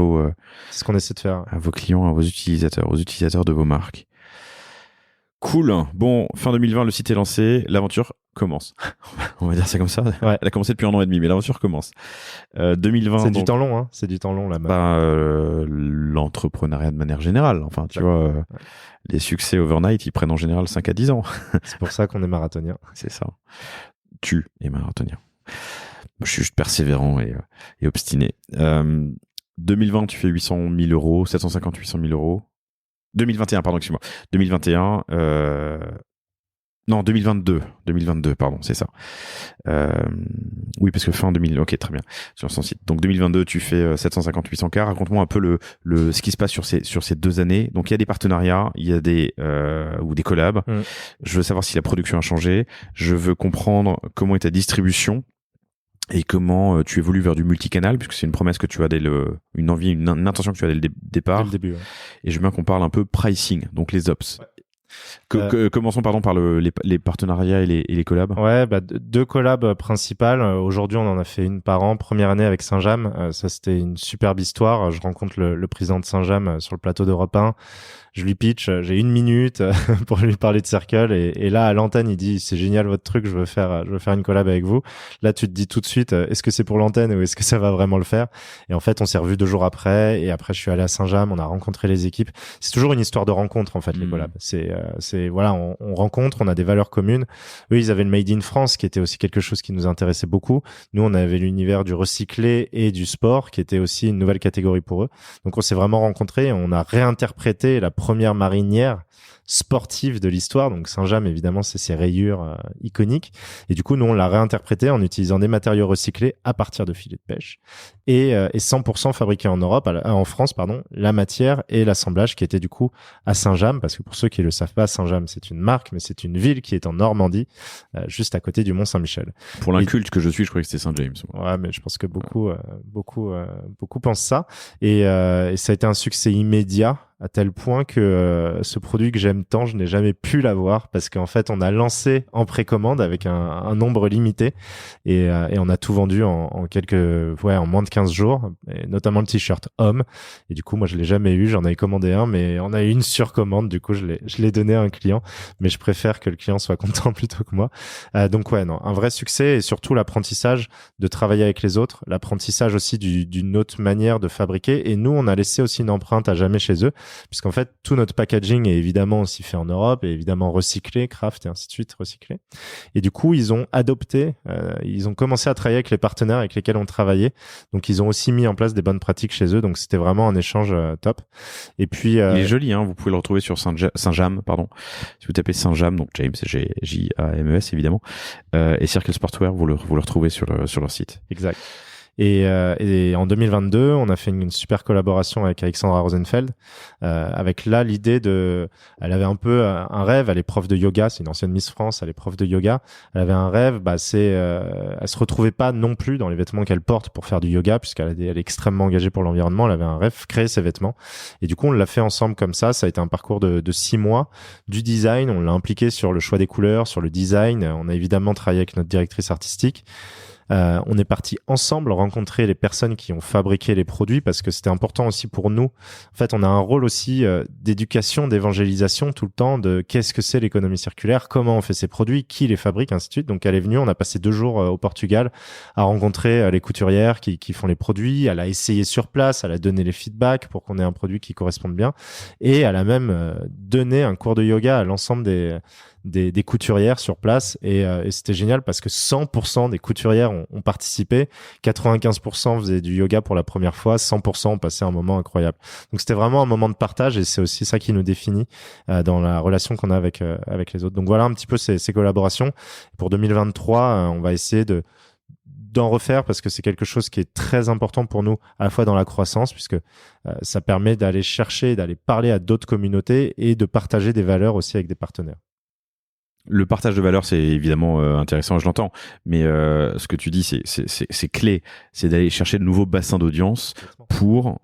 c'est ce qu'on essaie de faire. À vos clients, à vos utilisateurs de vos marques. Cool. Bon, fin 2020, le site est lancé, l'aventure commence. On va dire ça comme ça. Ouais. Elle a commencé depuis 1 an et demi, mais l'aventure commence. 2020. C'est donc, du temps long, hein. C'est du temps long là-bas. L'entrepreneuriat de manière générale. Enfin, tu vois, les succès overnight, ils prennent en général 5 à 10 ans. C'est pour ça qu'on est marathonien. C'est ça. Tu es marathonien. Je suis juste persévérant et obstiné. 2020, tu fais 800 000 euros, 750, 800 000 euros. 2021, pardon, excuse-moi. 2021, non, 2022, pardon, c'est ça. Oui, parce que fin 2000, ok, très bien, sur son site. Donc 2022, tu fais 750, 800K. Raconte-moi un peu ce qui se passe sur ces 2 années. Donc il y a des partenariats, il y a ou des collabs. Je veux savoir si la production a changé. Je veux comprendre comment est ta distribution et comment tu évolues vers du multicanal, puisque c'est une promesse que tu as une envie, une intention que tu as dès le départ. Dès le début, ouais. Et je veux bien qu'on parle un peu pricing, donc les ops. Ouais. Commençons par les partenariats et les collabs. Ouais, 2 collabs principales. Aujourd'hui, on en a fait une par an. Première année avec Saint-James. Ça, c'était une superbe histoire. Je rencontre le président de Saint-James sur le plateau d'Europe 1. Je lui pitch, j'ai 1 minute pour lui parler de Circle et là à l'antenne il dit c'est génial votre truc, je veux faire une collab avec vous. Là tu te dis tout de suite est-ce que c'est pour l'antenne ou est-ce que ça va vraiment le faire? Et en fait on s'est revus 2 jours après et après je suis allé à Saint-James, on a rencontré les équipes. C'est toujours une histoire de rencontre en fait les collabs. C'est voilà, on rencontre, on a des valeurs communes. Eux ils avaient le Made in France qui était aussi quelque chose qui nous intéressait beaucoup. Nous on avait l'univers du recyclé et du sport qui était aussi une nouvelle catégorie pour eux. Donc on s'est vraiment rencontrés, on a réinterprété la première marinière sportive de l'histoire. Donc Saint-James, évidemment, c'est ses rayures iconiques. Et du coup, nous, on l'a réinterprété en utilisant des matériaux recyclés à partir de filets de pêche et 100% fabriqué en Europe, en France, pardon, la matière et l'assemblage qui était du coup à Saint-James, parce que pour ceux qui le savent pas, Saint-James, c'est une marque, mais c'est une ville qui est en Normandie, juste à côté du Mont-Saint-Michel. Pour l'inculte que je suis, je croyais que c'était Saint-James. Ouais, mais je pense que beaucoup pensent ça. Et ça a été un succès immédiat à tel point que ce produit que j'aime tant, je n'ai jamais pu l'avoir parce qu'en fait, on a lancé en précommande avec un nombre limité et on a tout vendu en moins de 15 jours, et notamment le t-shirt homme. Et du coup, moi, je l'ai jamais eu. J'en avais commandé un, mais on a eu une surcommande. Du coup, je l'ai donné à un client, mais je préfère que le client soit content plutôt que moi. Donc ouais, non, un vrai succès et surtout l'apprentissage de travailler avec les autres, l'apprentissage aussi d'une autre manière de fabriquer. Et nous, on a laissé aussi une empreinte à jamais chez eux, puisqu'en fait, tout notre packaging est évidemment aussi fait en Europe et évidemment recyclé, craft et ainsi de suite, recyclé. Et du coup, ils ont adopté, ils ont commencé à travailler avec les partenaires avec lesquels on travaillait. Donc, ils ont aussi mis en place des bonnes pratiques chez eux. Donc, c'était vraiment un échange top. Et puis, il est joli, hein. Vous pouvez le retrouver sur Saint-James, pardon. Si vous tapez Saint-James, donc James, James évidemment, et Circle Sportswear, vous le retrouvez sur leur site. Exact. Et en 2022, on a fait une super collaboration avec Alexandra Rosenfeld, avec là l'idée elle avait un peu un rêve, elle est prof de yoga, c'est une ancienne Miss France, elle est prof de yoga, elle avait un rêve, elle se retrouvait pas non plus dans les vêtements qu'elle porte pour faire du yoga, puisqu'elle est extrêmement engagée pour l'environnement, elle avait un rêve, créer ses vêtements, et du coup on l'a fait ensemble comme ça a été un parcours de 6 mois, du design, on l'a impliqué sur le choix des couleurs, sur le design, on a évidemment travaillé avec notre directrice artistique. On est parti ensemble rencontrer les personnes qui ont fabriqué les produits parce que c'était important aussi pour nous. En fait, on a un rôle aussi d'éducation, d'évangélisation tout le temps de qu'est-ce que c'est l'économie circulaire, comment on fait ces produits, qui les fabrique, ainsi de suite. Donc, elle est venue, on a passé 2 jours au Portugal à rencontrer les couturières qui font les produits. Elle a essayé sur place, elle a donné les feedbacks pour qu'on ait un produit qui corresponde bien. Et elle a même donné un cours de yoga à l'ensemble des couturières sur place et c'était génial parce que 100% des couturières ont participé, 95% faisaient du yoga pour la première fois, 100% ont passé un moment incroyable. Donc c'était vraiment un moment de partage et c'est aussi ça qui nous définit dans la relation qu'on a avec les autres. Donc voilà un petit peu ces collaborations. Pour 2023, on va essayer d'en refaire parce que c'est quelque chose qui est très important pour nous à la fois dans la croissance puisque ça permet d'aller chercher, d'aller parler à d'autres communautés et de partager des valeurs aussi avec des partenaires. Le partage de valeurs, c'est évidemment intéressant, je l'entends. Mais ce que tu dis, c'est clé. C'est d'aller chercher de nouveaux bassins d'audience pour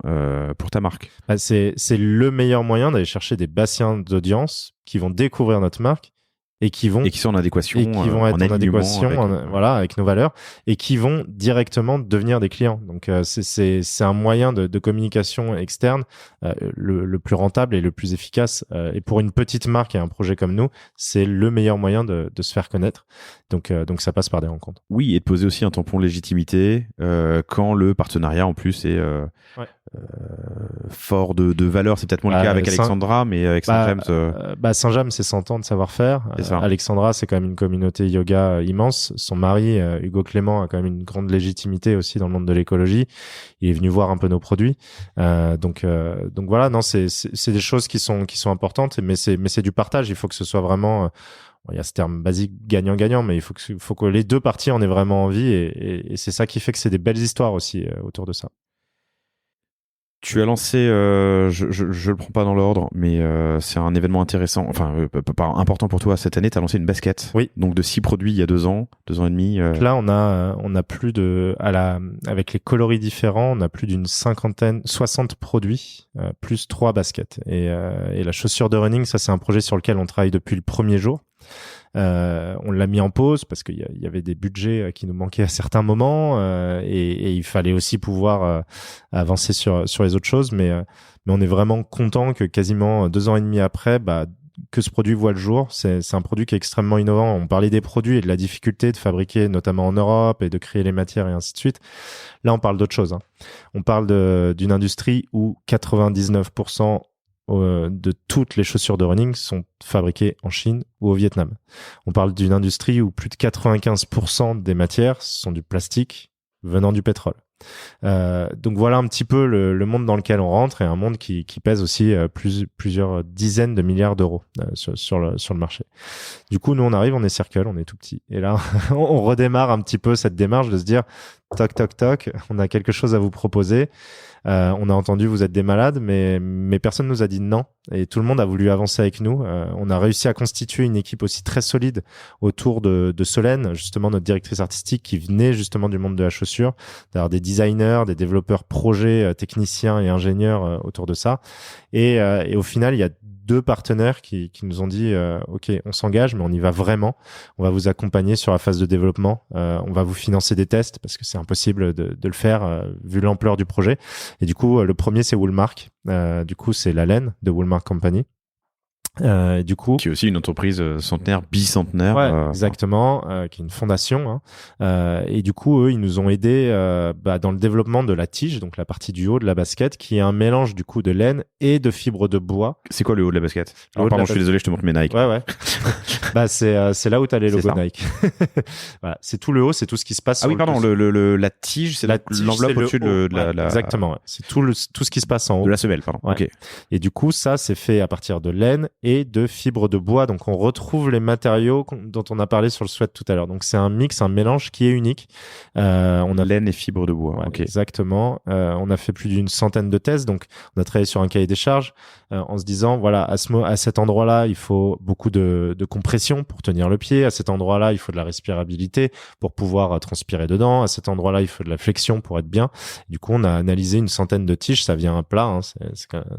ta marque. C'est le meilleur moyen d'aller chercher des bassins d'audience qui vont découvrir notre marque et qui sont en adéquation, et qui vont être en adéquation avec... voilà, avec nos valeurs et qui vont directement devenir des clients. Donc c'est un moyen de communication externe le plus rentable et le plus efficace. Et pour une petite marque et un projet comme nous, c'est le meilleur moyen de se faire connaître. Donc ça passe par des rencontres. Oui, et de poser aussi un tampon de légitimité quand le partenariat en plus est fort de valeur. C'est peut-être moins le cas avec Alexandra, mais avec Saint-James... Saint-James, c'est 100 ans de savoir-faire. Alexandra, c'est quand même une communauté yoga immense. Son mari, Hugo Clément, a quand même une grande légitimité aussi dans le monde de l'écologie. Il est venu voir un peu nos produits. Donc voilà, non, c'est des choses qui sont importantes, mais c'est du partage. Il faut que ce soit vraiment... il y a ce terme basique gagnant-gagnant, mais il faut que les deux parties en aient vraiment envie et c'est ça qui fait que c'est des belles histoires aussi autour de ça. Tu as lancé, je le prends pas dans l'ordre, mais c'est un événement intéressant, important pour toi cette année. Tu as lancé une basket. Oui. Donc de 6 produits il y a 2 ans et demi. Là, on a plus avec les coloris différents, on a plus d'une 60 produits, plus 3 baskets. Et la chaussure de running, ça c'est un projet sur lequel on travaille depuis le premier jour. On l'a mis en pause parce qu'il y avait des budgets qui nous manquaient à certains moments et il fallait aussi pouvoir avancer sur les autres choses, mais on est vraiment content que quasiment 2 ans et demi après, que ce produit voit le jour. C'est un produit qui est extrêmement innovant. On parlait des produits et de la difficulté de fabriquer, notamment en Europe, et de créer les matières et ainsi de suite. Là, on parle d'autre chose. On parle d'une industrie où 99% de toutes les chaussures de running sont fabriquées en Chine ou au Vietnam. On parle d'une industrie où plus de 95% des matières sont du plastique venant du pétrole. Donc voilà un petit peu le monde dans lequel on rentre et un monde qui pèse aussi plusieurs dizaines de milliards d'euros sur le marché. Du coup, nous on arrive, on est Circle, on est tout petit. Et là, on redémarre un petit peu cette démarche de se dire toc toc toc, on a quelque chose à vous proposer. On a entendu vous êtes des malades, mais personne nous a dit non et tout le monde a voulu avancer avec nous. On a réussi à constituer une équipe aussi très solide autour de Solène, justement notre directrice artistique qui venait justement du monde de la chaussure, d'avoir des designers, des développeurs projets, techniciens et ingénieurs autour de ça. Et au final, il y a 2 partenaires qui nous ont dit ok, on s'engage, mais on y va vraiment. On va vous accompagner sur la phase de développement. On va vous financer des tests parce que c'est impossible de le faire vu l'ampleur du projet. Et du coup, le premier c'est Woolmark. Du coup, c'est la laine de Woolmark Company. Du coup, qui est aussi une entreprise centenaire, bicentenaire. Ouais, exactement, qui est une fondation. Et du coup, eux, ils nous ont aidés dans le développement de la tige, donc la partie du haut de la basket, qui est un mélange du coup de laine et de fibres de bois. C'est quoi le haut de la basket? Pardon, je suis désolé, je te montre mes Nike. Ouais. C'est là où t'as les logos Nike. Voilà, c'est tout le haut, c'est tout ce qui se passe. Ah oui, pardon, la tige, c'est l'enveloppe au-dessus de la. Exactement. Ouais. C'est tout ce qui se passe en haut. De la semelle, pardon. Ouais. Ok. Et du coup, ça, c'est fait à partir de laine et de fibres de bois. Donc, on retrouve les matériaux dont on a parlé sur le sweat tout à l'heure. Donc, c'est un mix, un mélange qui est unique. On a laine et fibres de bois. Ouais, okay. Exactement. On a fait plus d'une centaine de tests. Donc, on a travaillé sur un cahier des charges en se disant, voilà, à cet endroit-là, il faut beaucoup de compression pour tenir le pied. À cet endroit-là, il faut de la respirabilité pour pouvoir transpirer dedans. À cet endroit-là, il faut de la flexion pour être bien. Du coup, on a analysé une centaine de tiges. Ça vient à plat. Hein.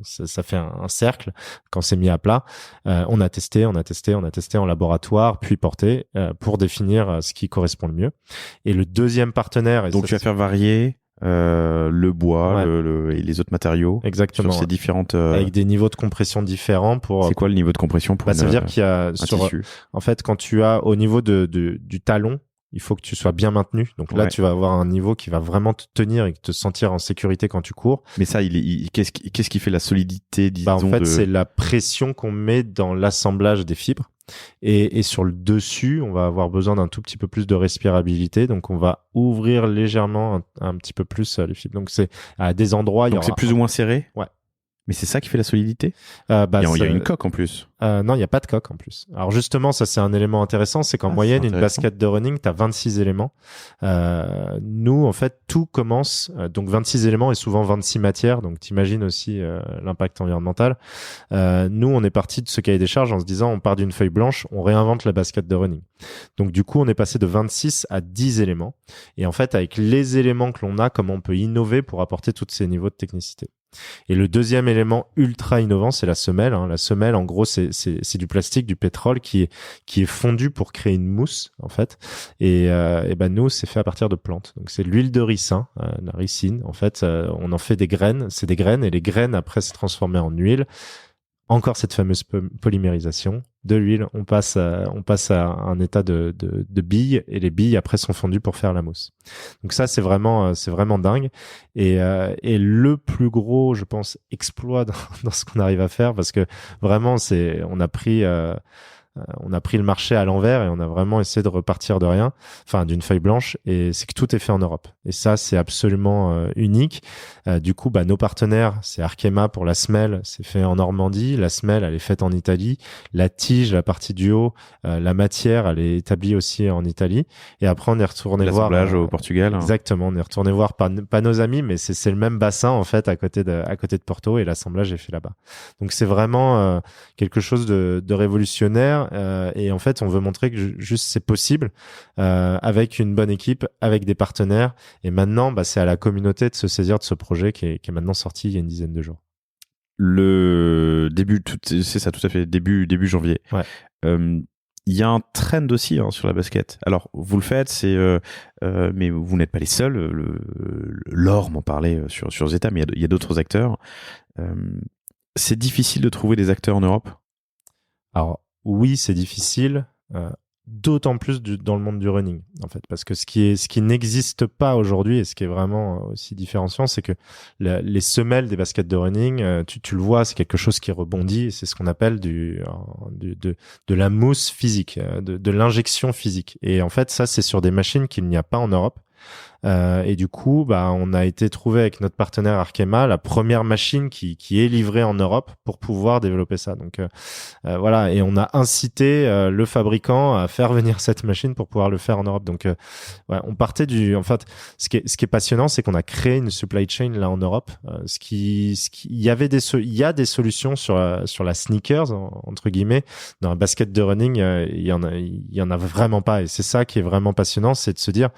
Ça fait un cercle quand c'est mis à plat. On a testé en laboratoire, puis porté pour définir ce qui correspond le mieux. Et le deuxième partenaire... Donc tu vas faire varier le bois et les autres matériaux. Exactement. Sur ces différentes... Avec des niveaux de compression différents pour... C'est quoi le niveau de compression pour ça veut dire qu'il y a... tissu. En fait, quand tu as au niveau du talon, il faut que tu sois bien maintenu. Donc là, tu vas avoir un niveau qui va vraiment te tenir et te sentir en sécurité quand tu cours. Mais ça, qu'est-ce qui fait la solidité, disons, en fait, c'est la pression qu'on met dans l'assemblage des fibres. Et sur le dessus, on va avoir besoin d'un tout petit peu plus de respirabilité. Donc, on va ouvrir légèrement un petit peu plus les fibres. Donc, c'est à des endroits... Donc, c'est plus ou moins serré? Ouais. Mais c'est ça qui fait la solidité? Il y a une coque en plus. Non, il n'y a pas de coque en plus. Alors justement, ça c'est un élément intéressant, c'est qu'en moyenne, une basket de running, tu as 26 éléments. Nous, en fait, tout commence, donc 26 éléments et souvent 26 matières, donc t'imagines aussi l'impact environnemental. Nous, on est parti de ce cahier des charges en se disant, on part d'une feuille blanche, on réinvente la basket de running. Donc du coup, on est passé de 26 à 10 éléments. Et en fait, avec les éléments que l'on a, comment on peut innover pour apporter tous ces niveaux de technicité. Et le deuxième élément ultra innovant, c'est la semelle. La semelle, en gros, c'est du plastique, du pétrole qui est fondu pour créer une mousse, en fait. Et ben nous, c'est fait à partir de plantes. Donc c'est de l'huile de ricin, la ricine. En fait, on en fait des graines. C'est des graines et les graines après se transforment en huile. Encore cette fameuse polymérisation de l'huile, on passe à un état de billes et les billes après sont fondues pour faire la mousse. Donc ça c'est vraiment dingue et le plus gros je pense exploit dans ce qu'on arrive à faire parce que vraiment on a pris le marché à l'envers et on a vraiment essayé de repartir de rien, enfin d'une feuille blanche, et c'est que tout est fait en Europe. Et ça, c'est absolument unique. Du coup, nos partenaires, c'est Arkema pour la semelle, c'est fait en Normandie. La semelle, elle est faite en Italie. La tige, la partie du haut, la matière, elle est établie aussi en Italie. Et après, on est retourné voir l'assemblage au Portugal. Exactement, on est retourné voir pas nos amis, mais c'est le même bassin en fait à côté de Porto, et l'assemblage est fait là-bas. Donc c'est vraiment quelque chose de révolutionnaire. Et en fait, on veut montrer que juste c'est possible avec une bonne équipe, avec des partenaires. Et maintenant, c'est à la communauté de se saisir de ce projet qui est maintenant sorti il y a une dizaine de jours. Le début, c'est ça, tout à fait, début janvier. Ouais. Il y a un trend aussi sur la basket. Alors, vous le faites, mais vous n'êtes pas les seuls. Laure m'en parlait sur Zeta, mais il y a d'autres acteurs. C'est difficile de trouver des acteurs en Europe ? Alors, oui, c'est difficile, d'autant plus dans le monde du running, en fait, parce que ce qui n'existe pas aujourd'hui et ce qui est vraiment aussi différenciant, c'est que les semelles des baskets de running, tu le vois, c'est quelque chose qui rebondit, et c'est ce qu'on appelle de la mousse physique, de l'injection physique. Et en fait, ça, c'est sur des machines qu'il n'y a pas en Europe. Et du coup, on a été trouvé avec notre partenaire Arkema la première machine qui est livrée en Europe pour pouvoir développer ça. Donc voilà, et on a incité le fabricant à faire venir cette machine pour pouvoir le faire en Europe. Donc ouais, on partait en fait, ce qui est passionnant, c'est qu'on a créé une supply chain là en Europe. Il y a des solutions sur la sneakers entre guillemets. Dans un basket de running, il y en a vraiment pas. Et c'est ça qui est vraiment passionnant, c'est de se dire,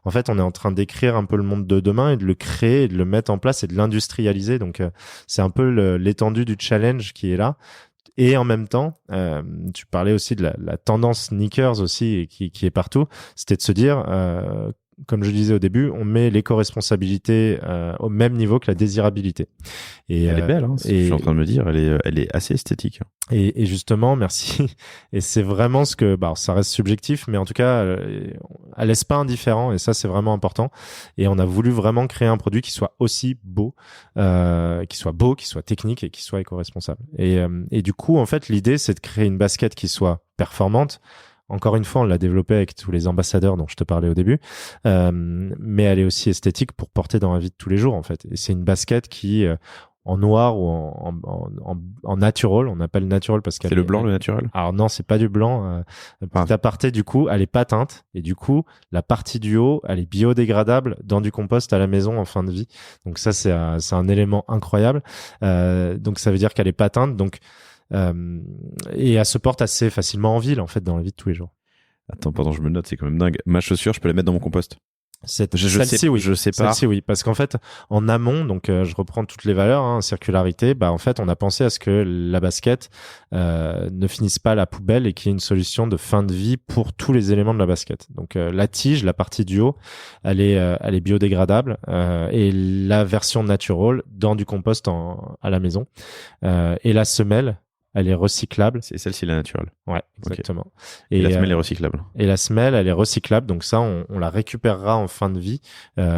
en fait, on est en train d'écrire un peu le monde de demain et de le créer et de le mettre en place et de l'industrialiser. Donc, c'est un peu l'étendue du challenge qui est là. Et en même temps, tu parlais aussi de la tendance sneakers aussi qui est partout. C'était de se dire, comme je disais au début, on met l'éco-responsabilité au même niveau que la désirabilité. Et, elle est belle, je suis en train de me dire, elle est assez esthétique. Et justement, merci. Et c'est vraiment ce que, ça reste subjectif, mais en tout cas, elle laisse pas indifférent, et ça c'est vraiment important. Et on a voulu vraiment créer un produit qui soit aussi beau, qui soit technique et qui soit éco-responsable. Et du coup, en fait, l'idée c'est de créer une basket qui soit performante. Encore une fois, on l'a développée avec tous les ambassadeurs dont je te parlais au début, mais elle est aussi esthétique pour porter dans la vie de tous les jours, en fait. Et c'est une basket qui, en noir ou en natural, on appelle natural parce qu'elle c'est le blanc, le natural. Alors non, c'est pas du blanc. Petit aparté, du coup, elle est pas teinte, et du coup, la partie du haut, elle est biodégradable dans du compost à la maison en fin de vie. Donc ça, c'est un élément incroyable. Donc ça veut dire qu'elle est pas teinte, donc et elle se porte assez facilement en ville, en fait, dans la vie de tous les jours. Attends, pardon, je me note, c'est quand même dingue. Ma chaussure, je peux la mettre dans mon compost? Celle-ci, oui. Je sais pas. Celle-ci, oui. Parce qu'en fait, en amont, donc je reprends toutes les valeurs, circularité, en fait, on a pensé à ce que la basket ne finisse pas à la poubelle et qu'il y ait une solution de fin de vie pour tous les éléments de la basket. Donc la tige, la partie du haut, elle est biodégradable, et la version natural dans du compost à la maison. Et la semelle, elle est recyclable. C'est celle-ci la naturelle. Ouais, exactement. Okay. Et la semelle est recyclable. Et la semelle, elle est recyclable. Donc ça, on la récupérera en fin de vie.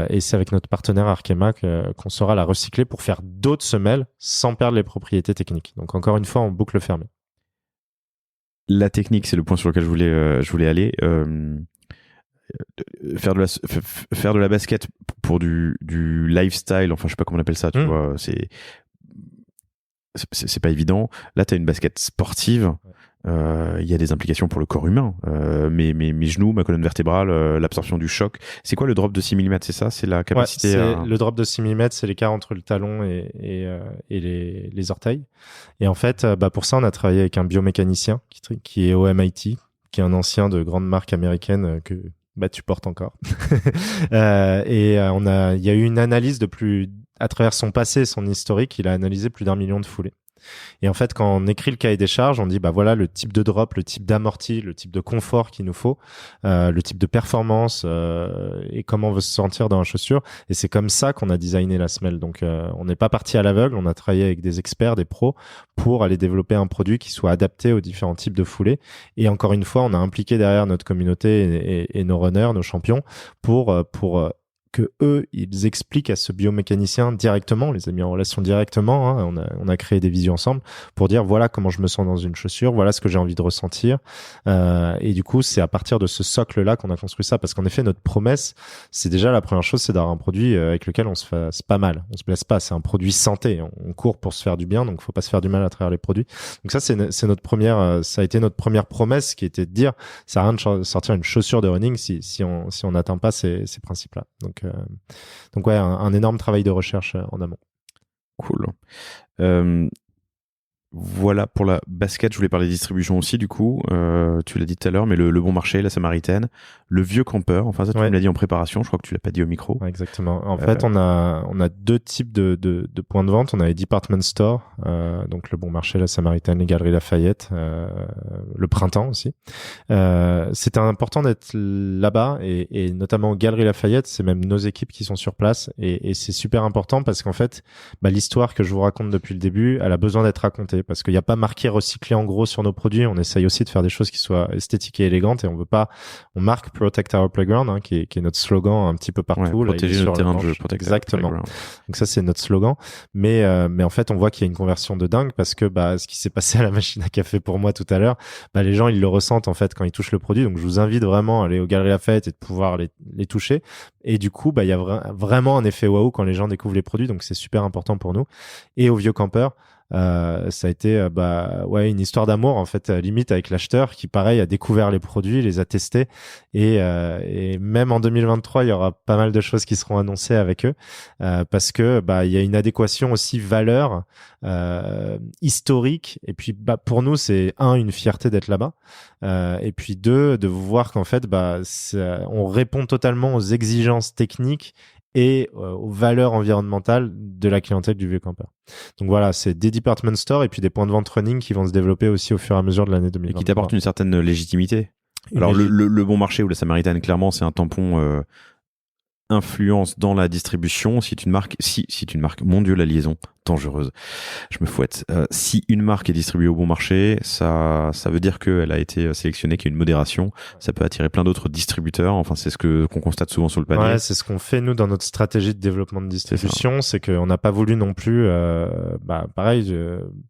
Et c'est avec notre partenaire Arkema qu'on saura la recycler pour faire d'autres semelles sans perdre les propriétés techniques. Donc encore une fois, en boucle fermée. La technique, c'est le point sur lequel je voulais aller. Faire de la basket pour du lifestyle, enfin je sais pas comment on appelle ça, tu vois, c'est pas évident. Là, tu as une basket sportive. Il y a des implications pour le corps humain. Mes genoux, ma colonne vertébrale, l'absorption du choc. C'est quoi le drop de 6 mm? C'est ça? C'est la capacité Le drop de 6 mm, c'est l'écart entre le talon et les orteils. Et en fait, pour ça, on a travaillé avec un biomécanicien qui est au MIT, qui est un ancien de grande marque américaine que tu portes encore. Il y a eu une analyse de plus à travers son passé, son historique, il a analysé plus d'1 million de foulées. Et en fait, quand on écrit le cahier des charges, on dit bah voilà le type de drop, le type d'amorti, le type de confort qu'il nous faut, le type de performance et comment on veut se sentir dans la chaussure. Et c'est comme ça qu'on a designé la semelle. Donc on n'est pas parti à l'aveugle, on a travaillé avec des experts, des pros pour aller développer un produit qui soit adapté aux différents types de foulées. Et encore une fois, on a impliqué derrière notre communauté et nos runners, nos champions pour que eux, ils expliquent à ce biomécanicien directement, on les a mis en relation directement, hein, on a créé des visios ensemble pour dire voilà comment je me sens dans une chaussure, voilà ce que j'ai envie de ressentir. Et du coup, c'est à partir de ce socle-là qu'on a construit ça, parce qu'en effet, notre promesse, c'est déjà la première chose, c'est d'avoir un produit avec lequel on se fasse pas mal, on se blesse pas, c'est un produit santé, on court pour se faire du bien, donc faut pas se faire du mal à travers les produits. Donc ça, c'est notre première, ça a été notre première promesse qui était de dire, ça sert à rien de sortir une chaussure de running si on n'atteint pas ces principes-là. Donc ouais, un énorme travail de recherche en amont. Cool. Voilà pour la basket, je voulais parler distribution aussi du coup, tu l'as dit tout à l'heure, mais le bon marché, la Samaritaine, le vieux campeur, enfin ça tu me l'as dit en préparation, je crois que tu l'as pas dit au micro. Ouais, exactement. En fait, on a deux types de points de vente. On a les department stores, donc le bon marché, la Samaritaine, les Galeries Lafayette, le printemps aussi. C'était important d'être là-bas et notamment aux Galeries Lafayette, c'est même nos équipes qui sont sur place et c'est super important parce qu'en fait, l'histoire que je vous raconte depuis le début, elle a besoin d'être racontée. Parce qu'il n'y a pas marqué recyclé en gros sur nos produits. On essaye aussi de faire des choses qui soient esthétiques et élégantes et on marque Protect Our Playground, hein, qui est notre slogan un petit peu partout. Ouais, protéger notre terrain de jeu. Exactement. Donc ça, c'est notre slogan. Mais en fait, on voit qu'il y a une conversion de dingue parce que, ce qui s'est passé à la machine à café pour moi tout à l'heure, les gens, ils le ressentent, en fait, quand ils touchent le produit. Donc, je vous invite vraiment à aller aux Galeries Lafayette et de pouvoir les toucher. Et du coup, il y a vraiment un effet waouh quand les gens découvrent les produits. Donc, c'est super important pour nous. Et aux vieux campeurs, ça a été une histoire d'amour en fait, limite avec l'acheteur qui pareil a découvert les produits, les a testés et même en 2023 il y aura pas mal de choses qui seront annoncées avec eux parce que il y a une adéquation aussi valeur historique et puis pour nous c'est une fierté d'être là-bas et puis deux de voir qu'en fait on répond totalement aux exigences techniques et aux valeurs environnementales de la clientèle du vieux campeur. Donc voilà, c'est des department stores et puis des points de vente running qui vont se développer aussi au fur et à mesure de l'année 2023. Et qui t'apportent une certaine légitimité. Alors le bon marché ou la Samaritaine, clairement, c'est un tampon influence dans la distribution. Si une marque, mon Dieu, la liaison dangereuse, je me fouette. Si une marque est distribuée au bon marché, ça veut dire qu'elle a été sélectionnée, qu'il y a une modération. Ça peut attirer plein d'autres distributeurs. Enfin, c'est qu'on constate souvent sur le panier. Ouais, c'est ce qu'on fait nous dans notre stratégie de développement de distribution, c'est qu'on n'a pas voulu non plus,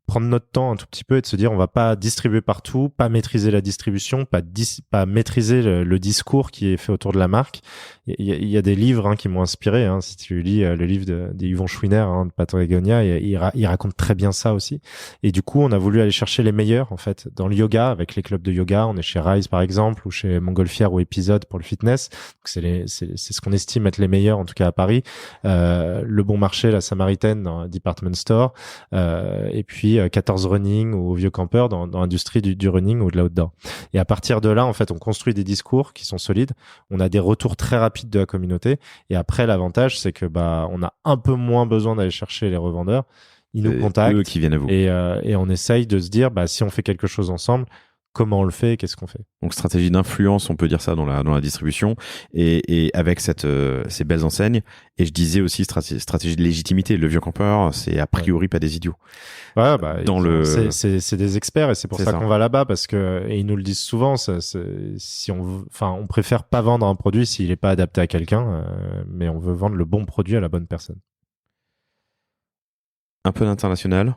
prendre notre temps un tout petit peu et de se dire on va pas distribuer partout, pas maîtriser la distribution, pas maîtriser le discours qui est fait autour de la marque. Il y a des livres qui m'ont inspiré. Si tu lis le livre de Yvon Chouinard de Patagonia, il raconte très bien ça aussi. Et du coup, on a voulu aller chercher les meilleurs en fait dans le yoga avec les clubs de yoga. On est chez Rise par exemple ou chez Montgolfière ou Épisode pour le fitness. Donc c'est ce qu'on estime être les meilleurs en tout cas à Paris. Le bon marché, la Samaritaine dans Department Store et puis 14 Running ou Vieux Campeur dans l'industrie du running ou de l'outdoor. Et à partir de là, en fait, on construit des discours qui sont solides. On a des retours très rapides de la communauté. Et après, l'avantage, c'est que on a un peu moins besoin d'aller chercher les revendeurs. Ils nous contactent. Eux qui viennent à vous. Et on essaye de se dire, si on fait quelque chose ensemble, comment on le fait et qu'est-ce qu'on fait. Donc stratégie d'influence, on peut dire ça dans la distribution et avec ces belles enseignes. Et je disais aussi stratégie de légitimité. Le Vieux Campeur, c'est a priori pas des idiots. Ouais, c'est des experts et c'est pour ça qu'on va là-bas parce que et ils nous le disent souvent. On préfère pas vendre un produit s'il est pas adapté à quelqu'un, mais on veut vendre le bon produit à la bonne personne. Un peu d'international.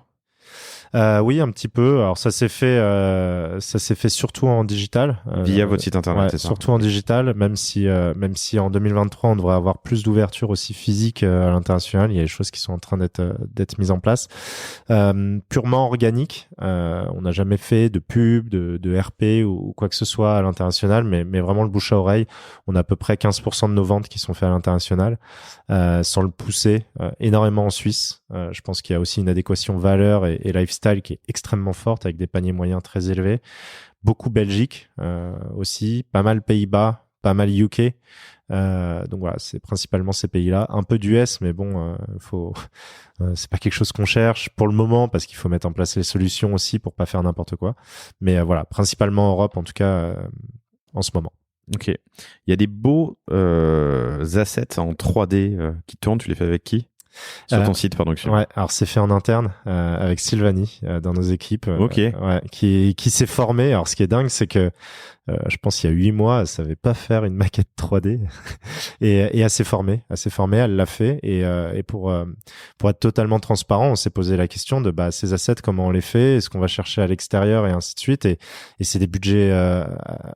Oui, un petit peu. Alors ça s'est fait surtout en digital. Via votre site internet, ouais, c'est ça. Surtout en digital, même si en 2023 on devrait avoir plus d'ouverture aussi physique à l'international. Il y a des choses qui sont en train d'être mises en place. Purement organique. On n'a jamais fait de pub, de RP ou quoi que ce soit à l'international, mais vraiment le bouche à oreille. On a à peu près 15% de nos ventes qui sont faites à l'international, sans le pousser énormément en Suisse. Je pense qu'il y a aussi une adéquation valeur et lifestyle qui est extrêmement forte avec des paniers moyens très élevés. Beaucoup Belgique aussi, pas mal Pays-Bas, pas mal UK. Donc voilà, c'est principalement ces pays-là, un peu d'US, mais bon, c'est pas quelque chose qu'on cherche pour le moment parce qu'il faut mettre en place les solutions aussi pour pas faire n'importe quoi. Mais voilà, principalement Europe en tout cas en ce moment. Ok. Il y a des beaux assets en 3D qui tournent. Tu les fais avec qui? Sur ton site, pardon. Ouais, alors c'est fait en interne avec Sylvanie dans nos équipes. Ok. Ouais, qui s'est formée. Alors ce qui est dingue, c'est que je pense qu'il y a 8 mois, elle savait pas faire une maquette 3D et elle s'est formée, elle l'a fait et pour être totalement transparent, on s'est posé la question de ces assets, comment on les fait, est-ce qu'on va chercher à l'extérieur et ainsi de suite et c'est des budgets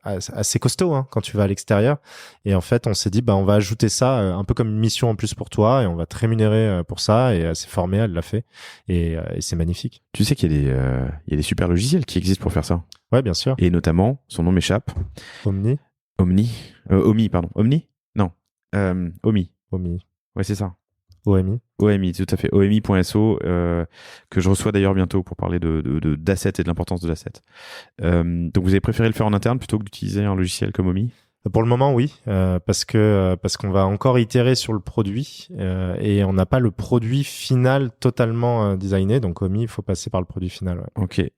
assez costauds quand tu vas à l'extérieur et en fait on s'est dit on va ajouter ça un peu comme une mission en plus pour toi et on va te rémunérer pour ça et elle s'est formée, elle l'a fait et c'est magnifique. Tu sais qu'il y a des super logiciels qui existent pour faire ça. Ouais, bien sûr. Et notamment, son nom m'échappe. Omni, pardon. Omni? Non. Omi. Ouais, c'est ça. OMI, tout à fait. OMI.so, que je reçois d'ailleurs bientôt pour parler d'assets et de l'importance de l'asset. Donc vous avez préféré le faire en interne plutôt que d'utiliser un logiciel comme Omi? Pour le moment, oui, parce qu'on va encore itérer sur le produit et on n'a pas le produit final totalement designé. Donc Omi, il faut passer par le produit final. Ouais. Ok.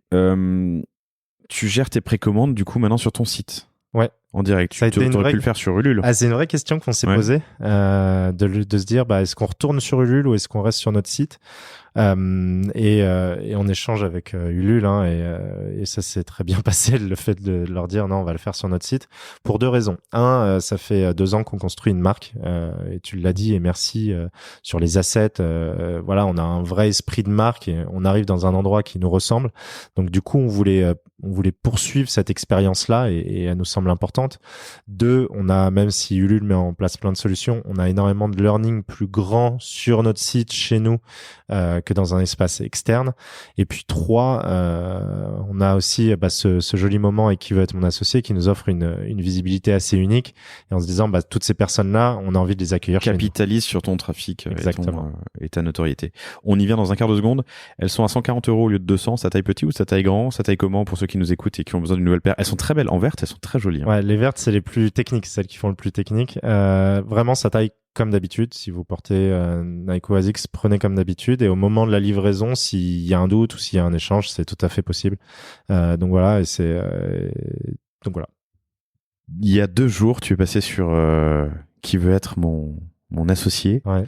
Tu gères tes précommandes du coup maintenant sur ton site. Ouais. En direct. Tu aurais pu le faire sur Ulule. C'est une vraie question qu'on s'est posée, de se dire est-ce qu'on retourne sur Ulule ou est-ce qu'on reste sur notre site et on échange avec Ulule et ça s'est très bien passé le fait de leur dire non, on va le faire sur notre site pour 2 raisons. Ça fait 2 ans qu'on construit une marque et tu l'as dit et merci sur les assets. Voilà, on a un vrai esprit de marque et on arrive dans un endroit qui nous ressemble. Donc du coup, on voulait poursuivre cette expérience-là et elle nous semble importante. 2, on a, même si Ulule met en place plein de solutions, on a énormément de learning plus grand sur notre site chez nous que dans un espace externe. Et puis 3, on a aussi ce joli moment et qui veut être mon associé qui nous offre une visibilité assez unique et en se disant toutes ces personnes-là, on a envie de les accueillir. Capitalise sur ton trafic et ta notoriété. On y vient dans un quart de seconde. Elles sont à 140 € au lieu de 200. Ça taille petit ou ça taille grand? Ça taille comment pour ceux qui nous écoutent et qui ont besoin d'une nouvelle paire? Elles sont très belles en verte, elles sont très jolies. Ouais, les vertes, c'est les plus techniques, celles qui font le plus technique. Vraiment, ça taille comme d'habitude. Si vous portez Nike ASICS, prenez comme d'habitude. Et au moment de la livraison, s'il y a un doute ou s'il y a un échange, c'est tout à fait possible. Donc voilà, donc voilà. Il y a 2 jours, tu es passé sur qui veut être mon associé. Ouais.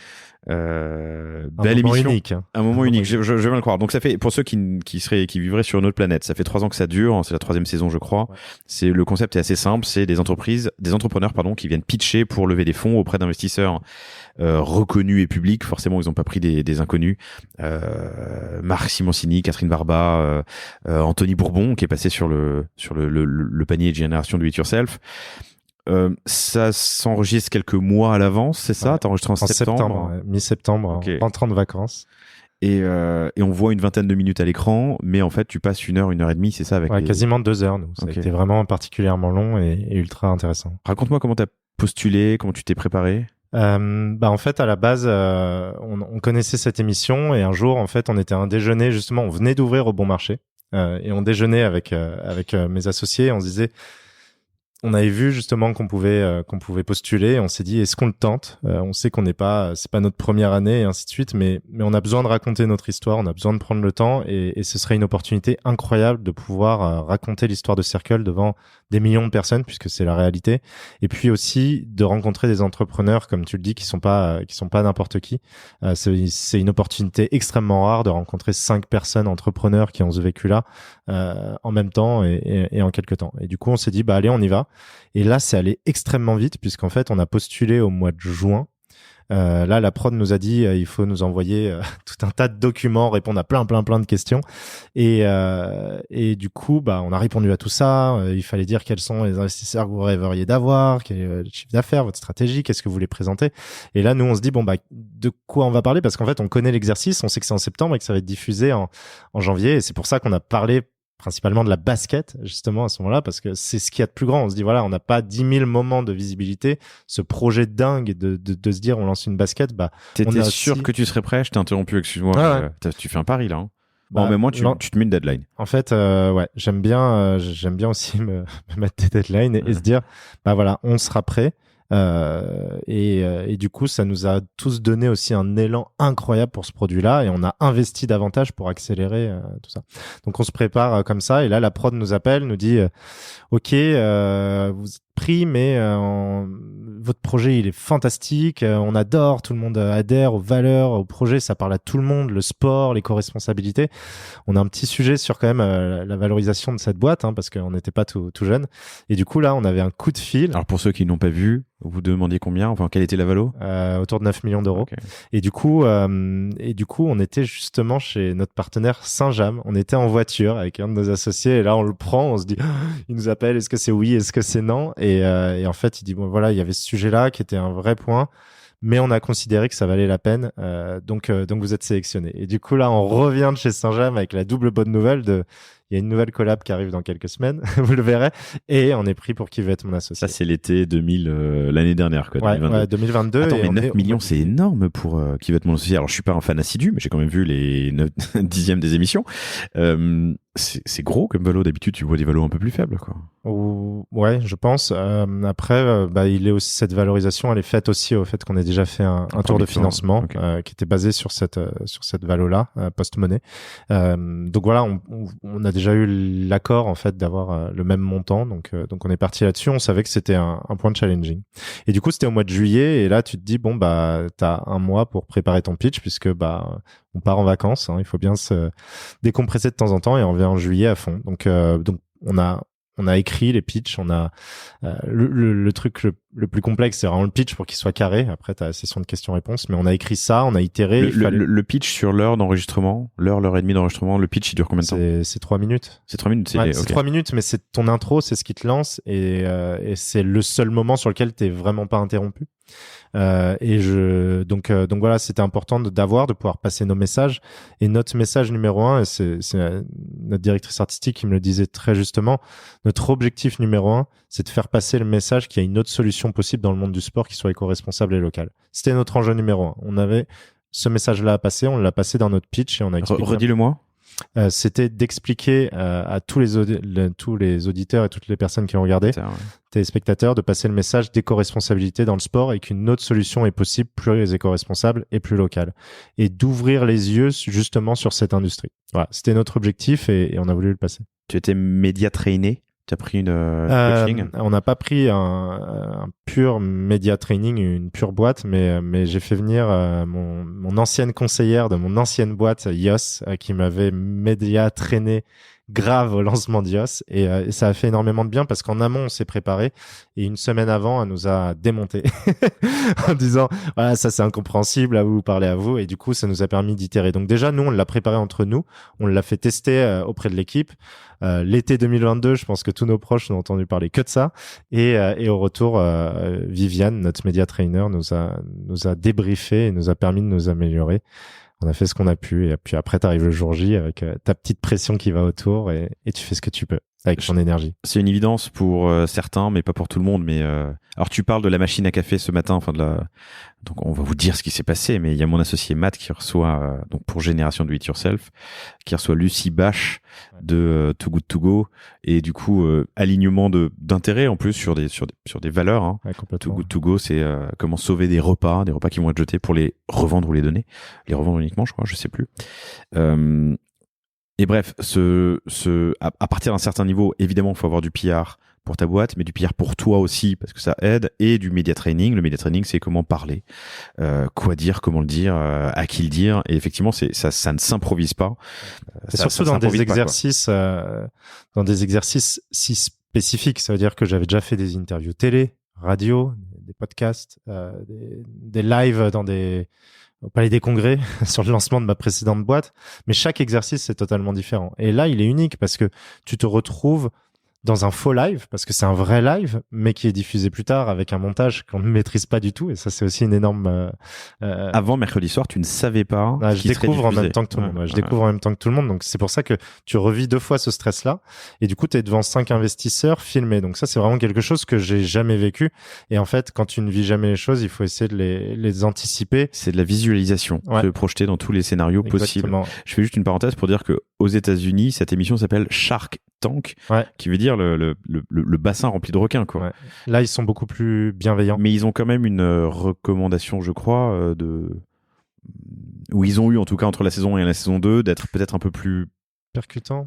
Belle émission. Unique. Un moment unique. Je vais le croire. Donc ça fait, pour ceux qui vivraient sur une autre planète, ça fait 3 ans que ça dure. C'est la 3e saison, je crois. Ouais. Le concept est assez simple. C'est des entrepreneurs, qui viennent pitcher pour lever des fonds auprès d'investisseurs reconnus et publics. Forcément, ils n'ont pas pris des inconnus. Marc Simoncini, Catherine Barba, Anthony Bourbon, qui est passé sur le panier de génération do it yourself. Ça s'enregistre quelques mois à l'avance, c'est ça? T'as enregistré en septembre? Mi-septembre, okay. En rentrant de vacances. Et on voit une vingtaine de minutes à l'écran, mais en fait, tu passes 1 heure, 1 heure et demie, c'est ça? Quasiment 2 heures, nous. Ça a été vraiment particulièrement long et ultra intéressant. Raconte-moi comment t'as postulé, comment tu t'es préparé? En fait, à la base, on connaissait cette émission et un jour, en fait, on était à un déjeuner, justement, on venait d'ouvrir au Bon Marché et on déjeunait avec mes associés et on se disait... On avait vu justement qu'on pouvait postuler. On s'est dit est-ce qu'on le tente? On sait qu'on c'est pas notre première année et ainsi de suite, mais on a besoin de raconter notre histoire, on a besoin de prendre le temps et ce serait une opportunité incroyable de pouvoir raconter l'histoire de Circle devant des millions de personnes puisque c'est la réalité. Et puis aussi de rencontrer des entrepreneurs comme tu le dis qui sont pas n'importe qui. C'est une opportunité extrêmement rare de rencontrer 5 personnes entrepreneurs qui ont ce vécu-là en même temps et en quelques temps. Et du coup on s'est dit allez on y va. Et là, c'est allé extrêmement vite puisqu'en fait, on a postulé au mois de juin. Là, la prod nous a dit il faut nous envoyer tout un tas de documents, répondre à plein de questions. Et du coup, on a répondu à tout ça. Il fallait dire quels sont les investisseurs que vous rêveriez d'avoir, quel est le chiffre d'affaires, votre stratégie, qu'est-ce que vous voulez présenter. Et là, nous, on se dit de quoi on va parler parce qu'en fait, on connaît l'exercice, on sait que c'est en septembre et que ça va être diffusé en janvier. Et c'est pour ça qu'on a parlé principalement de la basket, justement, à ce moment-là, parce que c'est ce qu'il y a de plus grand. On se dit, voilà, on n'a pas 10 000 moments de visibilité. Ce projet dingue de se dire, on lance une basket, T'étais sûr que tu serais prêt? Je t'ai interrompu, excuse-moi. Tu fais un pari, là. Mais moi, tu te mets une deadline. En fait, ouais, j'aime bien aussi me mettre des deadlines et se dire, bah voilà, on sera prêt. Et du coup, ça nous a tous donné aussi un élan incroyable pour ce produit-là et on a investi davantage pour accélérer tout ça. Donc, on se prépare comme ça et là, la prod nous appelle, nous dit, OK, vous êtes pris, mais votre projet, il est fantastique, on adore, tout le monde adhère aux valeurs, au projet, ça parle à tout le monde, le sport, l'éco-responsabilité. On a un petit sujet sur quand même la valorisation de cette boîte, parce qu'on n'était pas tout jeune. Et du coup, là, on avait un coup de fil. Alors, pour ceux qui n'ont pas vu, vous demandiez combien? Enfin, quelle était la valo? Autour de 9 millions d'euros. Okay. Et du coup, on était justement chez notre partenaire Saint-James. On était en voiture avec un de nos associés et là, on le prend, on se dit, il nous appelle, est-ce que c'est oui, est-ce que c'est non? Et en fait, il dit, bon, voilà, il y avait ce sujet-là qui était un vrai point, mais on a considéré que ça valait la peine, donc vous êtes sélectionné. Et du coup, là, on revient de chez Saint-James avec la double bonne nouvelle il y a une nouvelle collab qui arrive dans quelques semaines, vous le verrez, et on est pris pour qui veut être mon associé. Ça, c'est l'été 2000, l'année dernière, quoi. 2022. Ouais, 2022. Attends, mais 9 millions, c'est énorme pour qui veut être mon associé. Alors, je suis pas un fan assidu, mais j'ai quand même vu les 10e des émissions. C'est gros comme valo. D'habitude, tu vois des valos un peu plus faibles, quoi. Ouais, je pense. Après, il est aussi, cette valorisation, elle est faite aussi au fait qu'on ait déjà fait un tour de financement, okay. Qui était basé sur cette valo-là, post-monnaie. Donc voilà, on a déjà eu l'accord en fait d'avoir le même montant, donc on est parti là-dessus. On savait que c'était un point de challenging. Et du coup, c'était au mois de juillet, et là tu te dis bon t'as un mois pour préparer ton pitch puisque on part en vacances. Il faut bien se décompresser de temps en temps et on revient en juillet à fond. Donc on a écrit les pitchs, on a le truc le plus complexe, c'est vraiment le pitch pour qu'il soit carré. Après, t'as la session de questions-réponses, mais on a écrit ça, on a itéré. Le pitch sur l'heure d'enregistrement, l'heure et demie d'enregistrement, le pitch, il dure combien de temps? C'est 3 minutes. C'est 3 minutes, c'est 3 minutes, mais c'est ton intro, c'est ce qui te lance et c'est le seul moment sur lequel t'es vraiment pas interrompu. Donc voilà, c'était important de pouvoir passer nos messages. Et notre message numéro 1, et c'est notre directrice artistique qui me le disait très justement, notre objectif numéro 1, c'est de faire passer le message qu'il y a une autre solution possible dans le monde du sport qui soit éco-responsable et locale. C'était notre enjeu numéro 1. On avait ce message-là à passer, on l'a passé dans notre pitch et on a expliqué. Redis-le-moi. C'était d'expliquer à tous les auditeurs et toutes les personnes qui ont regardé, téléspectateurs, de passer le message d'éco-responsabilité dans le sport et qu'une autre solution est possible, plus éco-responsable et plus locale. Et d'ouvrir les yeux justement sur cette industrie. Voilà, c'était notre objectif et on a voulu le passer. Tu étais média trainé? Tu as pris une coaching? On n'a pas pris un pur média training, une pure boîte, mais j'ai fait venir mon ancienne conseillère de mon ancienne boîte, Yos, qui m'avait média traîné grave au lancement d'Ios et ça a fait énormément de bien parce qu'en amont on s'est préparé et une semaine avant elle nous a démonté en disant voilà, ça c'est incompréhensible, à vous parler à vous, et du coup ça nous a permis d'itérer. Donc déjà nous on l'a préparé entre nous, on l'a fait tester auprès de l'équipe. L'été 2022, je pense que tous nos proches n'ont entendu parler que de ça, et au retour Viviane, notre média trainer, nous a débriefé et nous a permis de nous améliorer. On a fait ce qu'on a pu, et puis après t'arrives le jour J avec ta petite pression qui va autour et tu fais ce que tu peux avec ton énergie. C'est une évidence pour certains, mais pas pour tout le monde. Mais alors tu parles de la machine à café ce matin, donc on va vous dire ce qui s'est passé. Mais il y a mon associé Matt qui reçoit donc pour Génération Do It Yourself, qui reçoit Lucie Bache de Too Good To Go, et du coup alignement d'intérêt en plus sur des valeurs. Hein. Ouais, Too Good To Go, c'est comment sauver des repas qui vont être jetés pour les revendre ou les donner, les revendre uniquement, je crois, je sais plus. Et bref, à partir d'un certain niveau, évidemment, il faut avoir du PR pour ta boîte, mais du PR pour toi aussi, parce que ça aide, et du media training. Le media training, c'est comment parler, quoi dire, comment le dire, à qui le dire. Et effectivement, ça ne s'improvise pas. Surtout dans des exercices si spécifiques. Ça veut dire que j'avais déjà fait des interviews télé, radio, des podcasts, des lives au Palais des Congrès sur le lancement de ma précédente boîte, mais chaque exercice c'est totalement différent. Et là, il est unique parce que tu te retrouves dans un faux live, parce que c'est un vrai live, mais qui est diffusé plus tard avec un montage qu'on ne maîtrise pas du tout. Et ça, c'est aussi une énorme... Avant mercredi soir, tu ne savais pas je découvre en même temps que tout le monde. Je découvre en même temps que tout le monde. Donc, c'est pour ça que tu revis 2 fois ce stress-là. Et du coup, tu es devant 5 investisseurs filmés. Donc ça, c'est vraiment quelque chose que j'ai jamais vécu. Et en fait, quand tu ne vis jamais les choses, il faut essayer de les anticiper. C'est de la visualisation, de projeter dans tous les scénarios possibles. Je fais juste une parenthèse pour dire que aux États-Unis, cette émission s'appelle Shark Tank, qui veut dire le bassin rempli de requins, quoi. Là, ils sont beaucoup plus bienveillants. Mais ils ont quand même une recommandation, je crois, où ils ont eu, en tout cas, entre la saison 1 et la saison 2, d'être peut-être un peu plus percutant.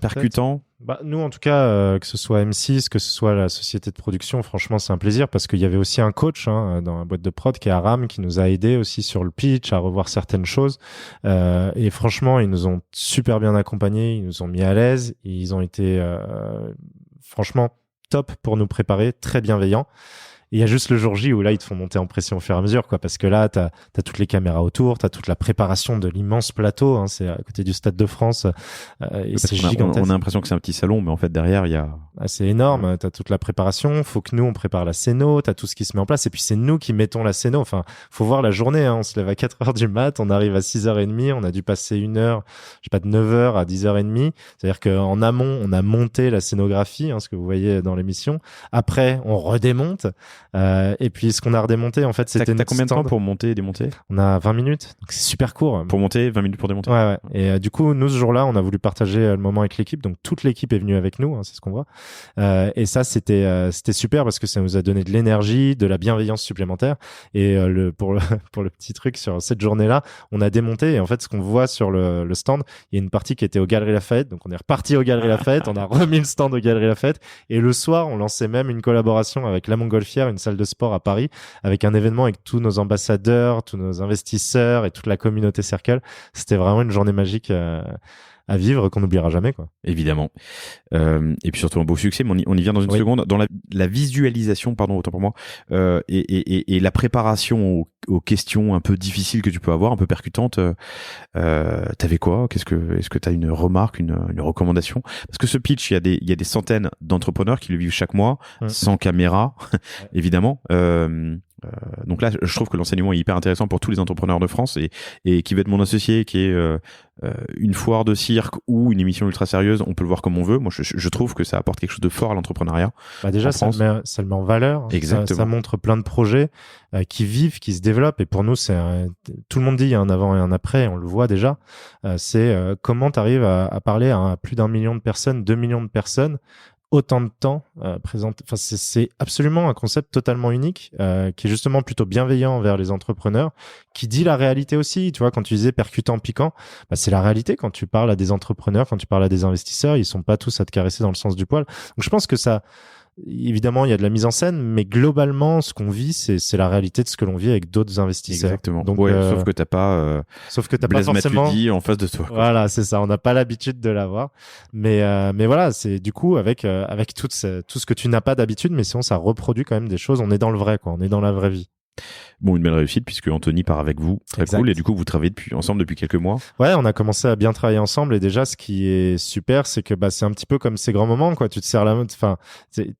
Nous, en tout cas, que ce soit M6, que ce soit la société de production, franchement, c'est un plaisir parce qu'il y avait aussi un coach dans la boîte de prod qui est Aram, qui nous a aidé aussi sur le pitch, à revoir certaines choses. Et franchement, ils nous ont super bien accompagnés, ils nous ont mis à l'aise, ils ont été franchement top pour nous préparer, très bienveillants. Il y a juste le jour J où là, ils te font monter en pression au fur et à mesure, quoi. Parce que là, t'as toutes les caméras autour, t'as toute la préparation de l'immense plateau, c'est à côté du Stade de France, et c'est gigantesque. On a l'impression que c'est un petit salon, mais en fait, derrière, il y a... c'est énorme. T'as toute la préparation. Faut que nous, on prépare la scéno. T'as tout ce qui se met en place. Et puis, c'est nous qui mettons la scéno. Enfin, faut voir la journée, On se lève à 4h du mat. On arrive à 6h30. On a dû passer 1 heure, de 9h à 10h30. C'est-à-dire qu'en amont, on a monté la scénographie, ce que vous voyez dans l'émission. Après, on redémonte. Et puis ce qu'on a redémonté, en fait, c'était... T'as combien de temps pour monter et démonter ? On a 20 minutes, donc c'est super court. Pour monter, 20 minutes pour démonter. Ouais. Et du coup, nous, ce jour-là, on a voulu partager le moment avec l'équipe, donc toute l'équipe est venue avec nous, c'est ce qu'on voit. Et ça, c'était super parce que ça nous a donné de l'énergie, de la bienveillance supplémentaire. Et pour le petit truc sur cette journée-là, on a démonté. Et en fait, ce qu'on voit sur le stand, il y a une partie qui était aux Galeries Lafayette, donc on est reparti aux Galeries Lafayette, on a remis le stand aux Galeries Lafayette. Et le soir, on lançait même une collaboration avec la Montgolfière, une salle de sport à Paris, avec un événement avec tous nos ambassadeurs, tous nos investisseurs et toute la communauté Circle. C'était vraiment une journée magique à vivre qu'on n'oubliera jamais, quoi. Évidemment. Et puis surtout un beau succès, mais on y vient dans une seconde. Dans la visualisation, autant pour moi, et la préparation aux questions un peu difficiles que tu peux avoir, un peu percutantes, t'avais quoi ? Est-ce que t'as une remarque, une recommandation ? Parce que ce pitch, il y a des centaines d'entrepreneurs qui le vivent chaque mois, sans caméra, évidemment. Donc là, je trouve que l'enseignement est hyper intéressant pour tous les entrepreneurs de France et qui va être mon associé, qui est une foire de cirque ou une émission ultra sérieuse, on peut le voir comme on veut. Moi, je trouve que ça apporte quelque chose de fort à l'entrepreneuriat. Déjà, ça le met en valeur. Exactement. Ça montre plein de projets qui vivent, qui se développent. Et pour nous, tout le monde dit il y a un avant et un après. On le voit déjà. C'est comment tu arrives à parler à plus d'1 million de personnes, 2 millions de personnes, autant de temps présenté. Enfin, c'est absolument un concept totalement unique qui est justement plutôt bienveillant envers les entrepreneurs, qui dit la réalité aussi. Tu vois, quand tu disais percutant, piquant, c'est la réalité. Quand tu parles à des entrepreneurs, quand tu parles à des investisseurs, ils sont pas tous à te caresser dans le sens du poil. Donc je pense que ça... Évidemment, il y a de la mise en scène, mais globalement, ce qu'on vit, c'est la réalité de ce que l'on vit avec d'autres investisseurs. Exactement. Donc, sauf que t'as pas pas forcément Matuidi en face de toi. Voilà, c'est ça. On n'a pas l'habitude de l'avoir, mais voilà, c'est du coup avec tout ce que tu n'as pas d'habitude, mais sinon ça reproduit quand même des choses. On est dans le vrai, quoi. On est dans la vraie vie. Bon, une belle réussite puisque Anthony part avec vous. Très cool. Et du coup, vous travaillez ensemble depuis quelques mois. Ouais, on a commencé à bien travailler ensemble. Et déjà, ce qui est super, c'est que c'est un petit peu comme ces grands moments, quoi. Tu te serres la main. Enfin,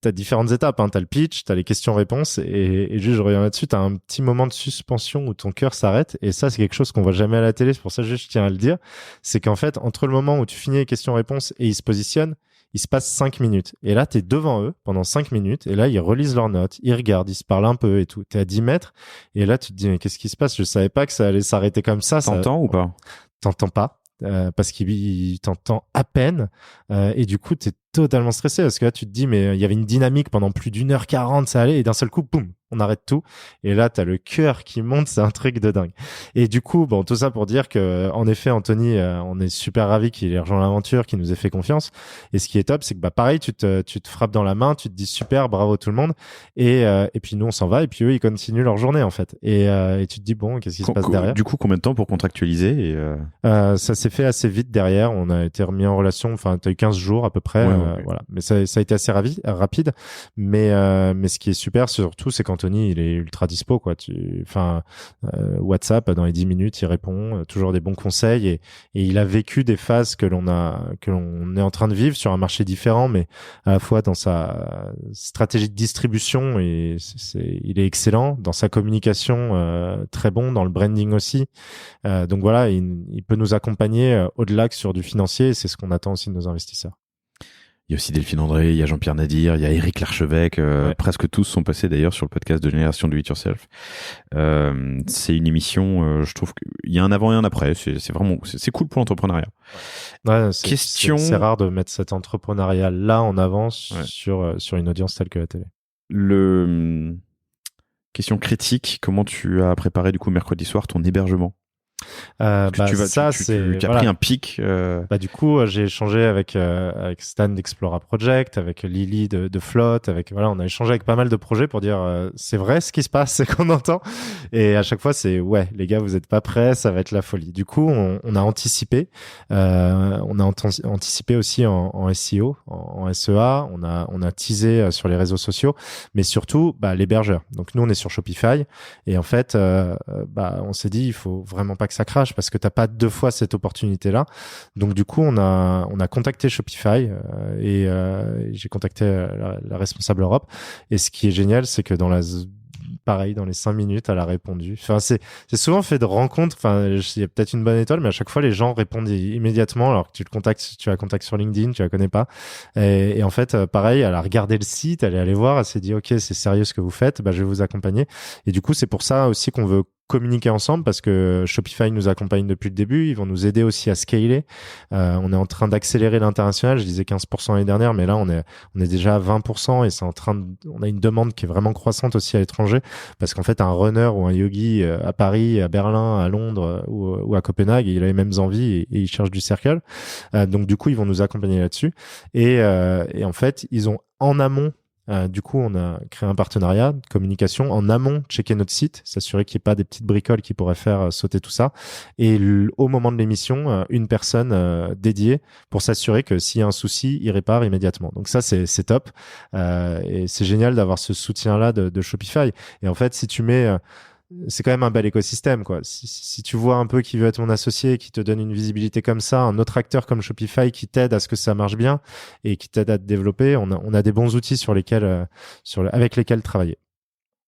t'as différentes étapes. T'as le pitch, t'as les questions-réponses, et juste je reviens là-dessus. T'as un petit moment de suspension où ton cœur s'arrête. Et ça, c'est quelque chose qu'on voit jamais à la télé. C'est pour ça que je tiens à le dire. C'est qu'en fait, entre le moment où tu finis les questions-réponses et ils se positionnent, il se passe 5 minutes. Et là, t'es devant eux pendant 5 minutes. Et là, ils relisent leurs notes, ils regardent, ils se parlent un peu et tout. T'es à 10 mètres. Et là, tu te dis, mais qu'est-ce qui se passe? Je savais pas que ça allait s'arrêter comme ça. T'entends ou pas? T'entends pas. Parce qu'il t'entend à peine. Et du coup, t'es totalement stressé parce que là, tu te dis, mais il y avait une dynamique pendant plus d'1h40, ça allait. Et d'un seul coup, boum, on arrête tout. Et là, t'as le cœur qui monte, c'est un truc de dingue. Et du coup, bon, tout ça pour dire que, en effet, Anthony, on est super ravis qu'il ait rejoint l'aventure, qu'il nous ait fait confiance. Et ce qui est top, c'est que, pareil, tu te frappes dans la main, tu te dis super, bravo tout le monde. Et puis nous, on s'en va. Et puis eux, ils continuent leur journée, en fait. Et tu te dis, bon, qu'est-ce qui se passe derrière? Du coup, combien de temps pour contractualiser ça s'est fait assez vite derrière. On a été remis en relation. Enfin, t'as eu 15 jours à peu près. Ouais. Okay. Voilà. Mais ça a été assez rapide. Mais ce qui est super, surtout, c'est qu'Anthony, il est ultra dispo, quoi. WhatsApp, dans les 10 minutes, il répond, toujours des bons conseils et il a vécu des phases que l'on est en train de vivre sur un marché différent, mais à la fois dans sa stratégie de distribution et il est excellent dans sa communication, très bon dans le branding aussi. Donc voilà, il peut nous accompagner au-delà que sur du financier, et c'est ce qu'on attend aussi de nos investisseurs. Il y a aussi Delphine André, il y a Jean-Pierre Nadir, il y a Éric Larchevêque. Presque tous sont passés d'ailleurs sur le podcast de Génération Do It Yourself. C'est une émission, je trouve qu'il y a un avant et un après. C'est vraiment, c'est cool pour l'entrepreneuriat. Ouais, c'est rare de mettre cet entrepreneuriat là en avance sur une audience telle que la télé. Question critique, comment tu as préparé du coup mercredi soir ton hébergement? Tu as pris un pic. Du coup, j'ai échangé avec Stan d'Explora Project, avec Lily de Flotte, on a échangé avec pas mal de projets pour dire c'est vrai ce qui se passe, c'est qu'on entend. Et à chaque fois, c'est les gars, vous êtes pas prêts, ça va être la folie. Du coup, on a anticipé. On a anticipé aussi en SEO, en SEA. On a teasé sur les réseaux sociaux, mais surtout l'hébergeur. Donc nous, on est sur Shopify et en fait, on s'est dit il faut vraiment pas que ça crache parce que t'as pas deux fois cette opportunité-là. Donc du coup, on a contacté Shopify et j'ai contacté la responsable Europe. Et ce qui est génial, c'est que dans les 5 minutes, elle a répondu. Enfin, c'est souvent fait de rencontres. Enfin, il y a peut-être une bonne étoile, mais à chaque fois, les gens répondent immédiatement alors que tu as contact sur LinkedIn, tu la connais pas. Et en fait, pareil, elle a regardé le site, elle est allée voir, elle s'est dit, OK, c'est sérieux ce que vous faites, je vais vous accompagner. Et du coup, c'est pour ça aussi qu'on veut communiquer ensemble parce que Shopify nous accompagne depuis le début. Ils vont nous aider aussi à scaler. On est en train d'accélérer l'international. Je disais 15% l'année dernière, mais là, on est déjà à 20% et on a une demande qui est vraiment croissante aussi à l'étranger parce qu'en fait, un runner ou un yogi à Paris, à Berlin, à Londres ou à Copenhague, il a les mêmes envies et il cherche du circle. Donc, du coup, ils vont nous accompagner là-dessus. Et en fait, ils ont en amont du coup, on a créé un partenariat de communication en amont, checker notre site, s'assurer qu'il n'y ait pas des petites bricoles qui pourraient faire sauter tout ça. Et au moment de l'émission, une personne dédiée pour s'assurer que s'il y a un souci, il répare immédiatement. Donc ça, c'est top. Et c'est génial d'avoir ce soutien-là de Shopify. Et en fait, si tu mets... c'est quand même un bel écosystème, quoi. Si tu vois un peu qui veut être mon associé, qui te donne une visibilité comme ça, un autre acteur comme Shopify qui t'aide à ce que ça marche bien et qui t'aide à te développer, on a des bons outils avec lesquels travailler.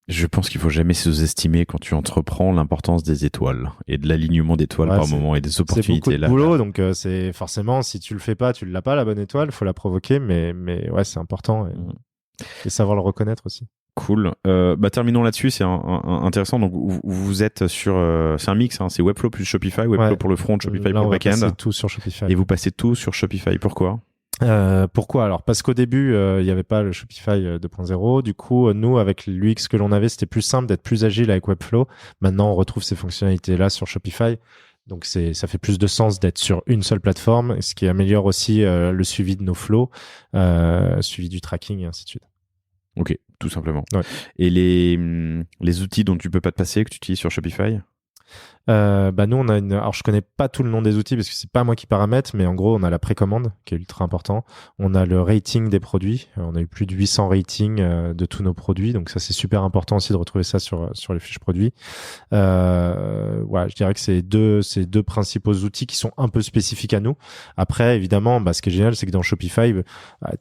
Je pense qu'il faut jamais sous-estimer quand tu entreprends l'importance des étoiles et de l'alignement d'étoiles par moment et des opportunités. C'est beaucoup de boulot, donc c'est forcément, si tu le fais pas, tu l'as pas la bonne étoile, faut la provoquer, mais ouais, c'est important et savoir le reconnaître aussi. Cool. Terminons là-dessus, c'est intéressant. Donc vous êtes sur, c'est un mix, hein, c'est Webflow plus Shopify, Webflow pour le front, Shopify pour le back-end. On va passer tout sur Shopify. Et vous passez tout sur Shopify. Pourquoi ? Pourquoi ? Alors parce qu'au début il n'y avait pas le Shopify 2.0. Du coup, nous avec l'UX que l'on avait, c'était plus simple d'être plus agile avec Webflow. Maintenant, on retrouve ces fonctionnalités-là sur Shopify. Donc ça fait plus de sens d'être sur une seule plateforme, ce qui améliore aussi le suivi de nos flows, suivi du tracking et ainsi de suite. Ok, tout simplement. Ouais. Et les outils dont tu peux pas te passer, que tu utilises sur Shopify ? Nous on a alors je connais pas tout le nom des outils parce que c'est pas moi qui paramètre, mais en gros on a la précommande qui est ultra important, on a le rating des produits, on a eu plus de 800 ratings de tous nos produits, donc ça c'est super important aussi de retrouver ça sur les fiches produits. Je dirais que c'est deux principaux outils qui sont un peu spécifiques à nous. Après évidemment ce qui est génial c'est que dans Shopify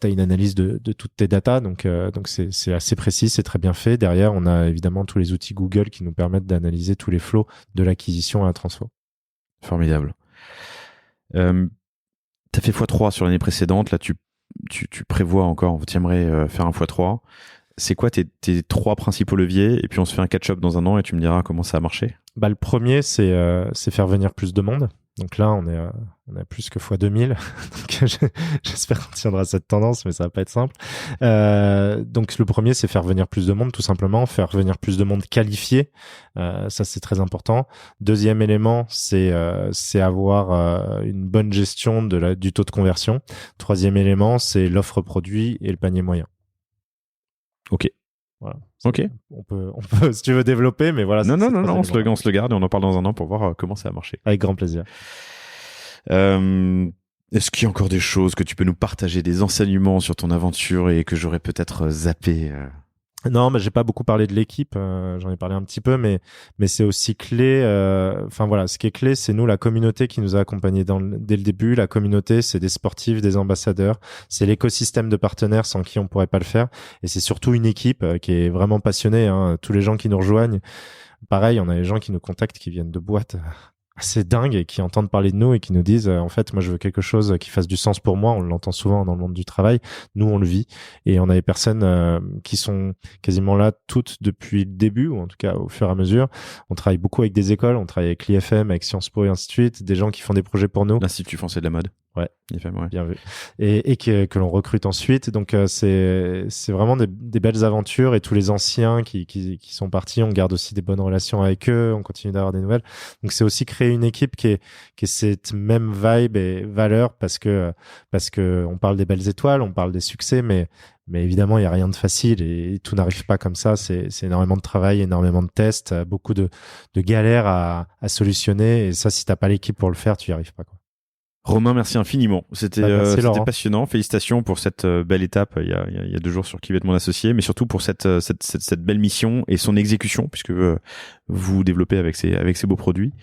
tu as une analyse de toutes tes datas, donc c'est assez précis, c'est très bien fait. Derrière on a évidemment tous les outils Google qui nous permettent d'analyser tous les flows de l'acquisition à la transfo. Formidable. T'as fait x3 sur l'année précédente, là tu prévois encore, tu aimerais faire un x3. C'est quoi tes 3 principaux leviers ? Et puis on se fait un catch-up dans un an et tu me diras comment ça a marché. Le premier, c'est faire venir plus de monde. Donc là, on est à plus que x2000. Donc j'espère qu'on tiendra cette tendance, mais ça va pas être simple. Donc le premier, c'est faire venir plus de monde, tout simplement. Faire venir plus de monde qualifié. Ça, c'est très important. Deuxième élément, c'est avoir une bonne gestion du taux de conversion. Troisième élément, c'est l'offre produit et le panier moyen. Ok. Voilà. Ok. On peut, si tu veux développer, mais voilà. Non, on se le garde et on en parle dans un an pour voir comment ça a marché. Avec grand plaisir. Est-ce qu'il y a encore des choses que tu peux nous partager, des enseignements sur ton aventure et que j'aurais peut-être zappé Non, mais j'ai pas beaucoup parlé de l'équipe. J'en ai parlé un petit peu, mais c'est aussi clé. Enfin voilà, ce qui est clé, c'est nous, la communauté qui nous a accompagnés dès le début. La communauté, c'est des sportifs, des ambassadeurs, c'est l'écosystème de partenaires sans qui on pourrait pas le faire. Et c'est surtout une équipe qui est vraiment passionnée. Hein. Tous les gens qui nous rejoignent, pareil, on a des gens qui nous contactent, qui viennent de boîtes assez dingues et qui entendent parler de nous et qui nous disent en fait moi je veux quelque chose qui fasse du sens pour moi. On l'entend souvent dans le monde du travail, nous on le vit, et on a des personnes qui sont quasiment là toutes depuis le début, ou en tout cas au fur et à mesure. On travaille beaucoup avec des écoles, on travaille avec l'IFM, avec Sciences Po et ainsi de suite, des gens qui font des projets pour nous. L'Institut français de la mode. Ouais. IFM, ouais. Bien vu. Et que l'on recrute ensuite. Donc c'est vraiment des belles aventures, et tous les anciens qui sont partis, on garde aussi des bonnes relations avec eux, on continue d'avoir des nouvelles. Donc c'est aussi créer une équipe qui est cette même vibe et valeur, parce que on parle des belles étoiles, on parle des succès, mais évidemment il y a rien de facile et tout n'arrive pas comme ça. C'est énormément de travail, énormément de tests, beaucoup de galères à solutionner, et ça, si t'as pas l'équipe pour le faire, tu y arrives pas, quoi. Romain, merci infiniment. C'était passionnant. Félicitations pour cette belle étape il y a 2 jours sur qui va être mon associé, mais surtout pour cette belle mission et son exécution, puisque vous développez avec ces beaux produits.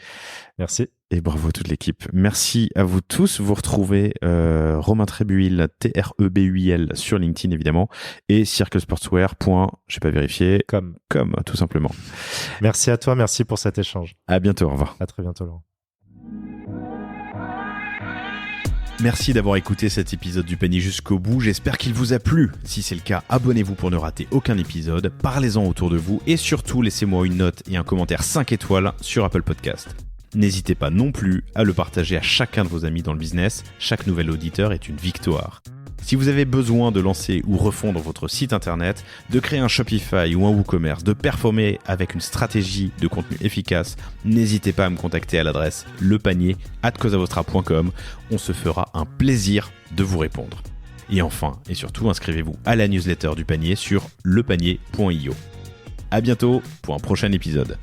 Merci. Et bravo à toute l'équipe. Merci à vous tous. Vous retrouvez Romain Trébuil, Trebuil sur LinkedIn évidemment, et circlesportswear. J'ai pas vérifié. Comme tout simplement. Merci à toi. Merci pour cet échange. À bientôt. Au revoir. À très bientôt, Laurent. Merci d'avoir écouté cet épisode du panier jusqu'au bout, j'espère qu'il vous a plu. Si c'est le cas, abonnez-vous pour ne rater aucun épisode, parlez-en autour de vous et surtout laissez-moi une note et un commentaire 5 étoiles sur Apple Podcast. N'hésitez pas non plus à le partager à chacun de vos amis dans le business, chaque nouvel auditeur est une victoire. Si vous avez besoin de lancer ou refondre votre site internet, de créer un Shopify ou un WooCommerce, de performer avec une stratégie de contenu efficace, n'hésitez pas à me contacter à l'adresse lepanier@causeavostra.com. On se fera un plaisir de vous répondre. Et enfin, et surtout, inscrivez-vous à la newsletter du panier sur lepanier.io. À bientôt pour un prochain épisode.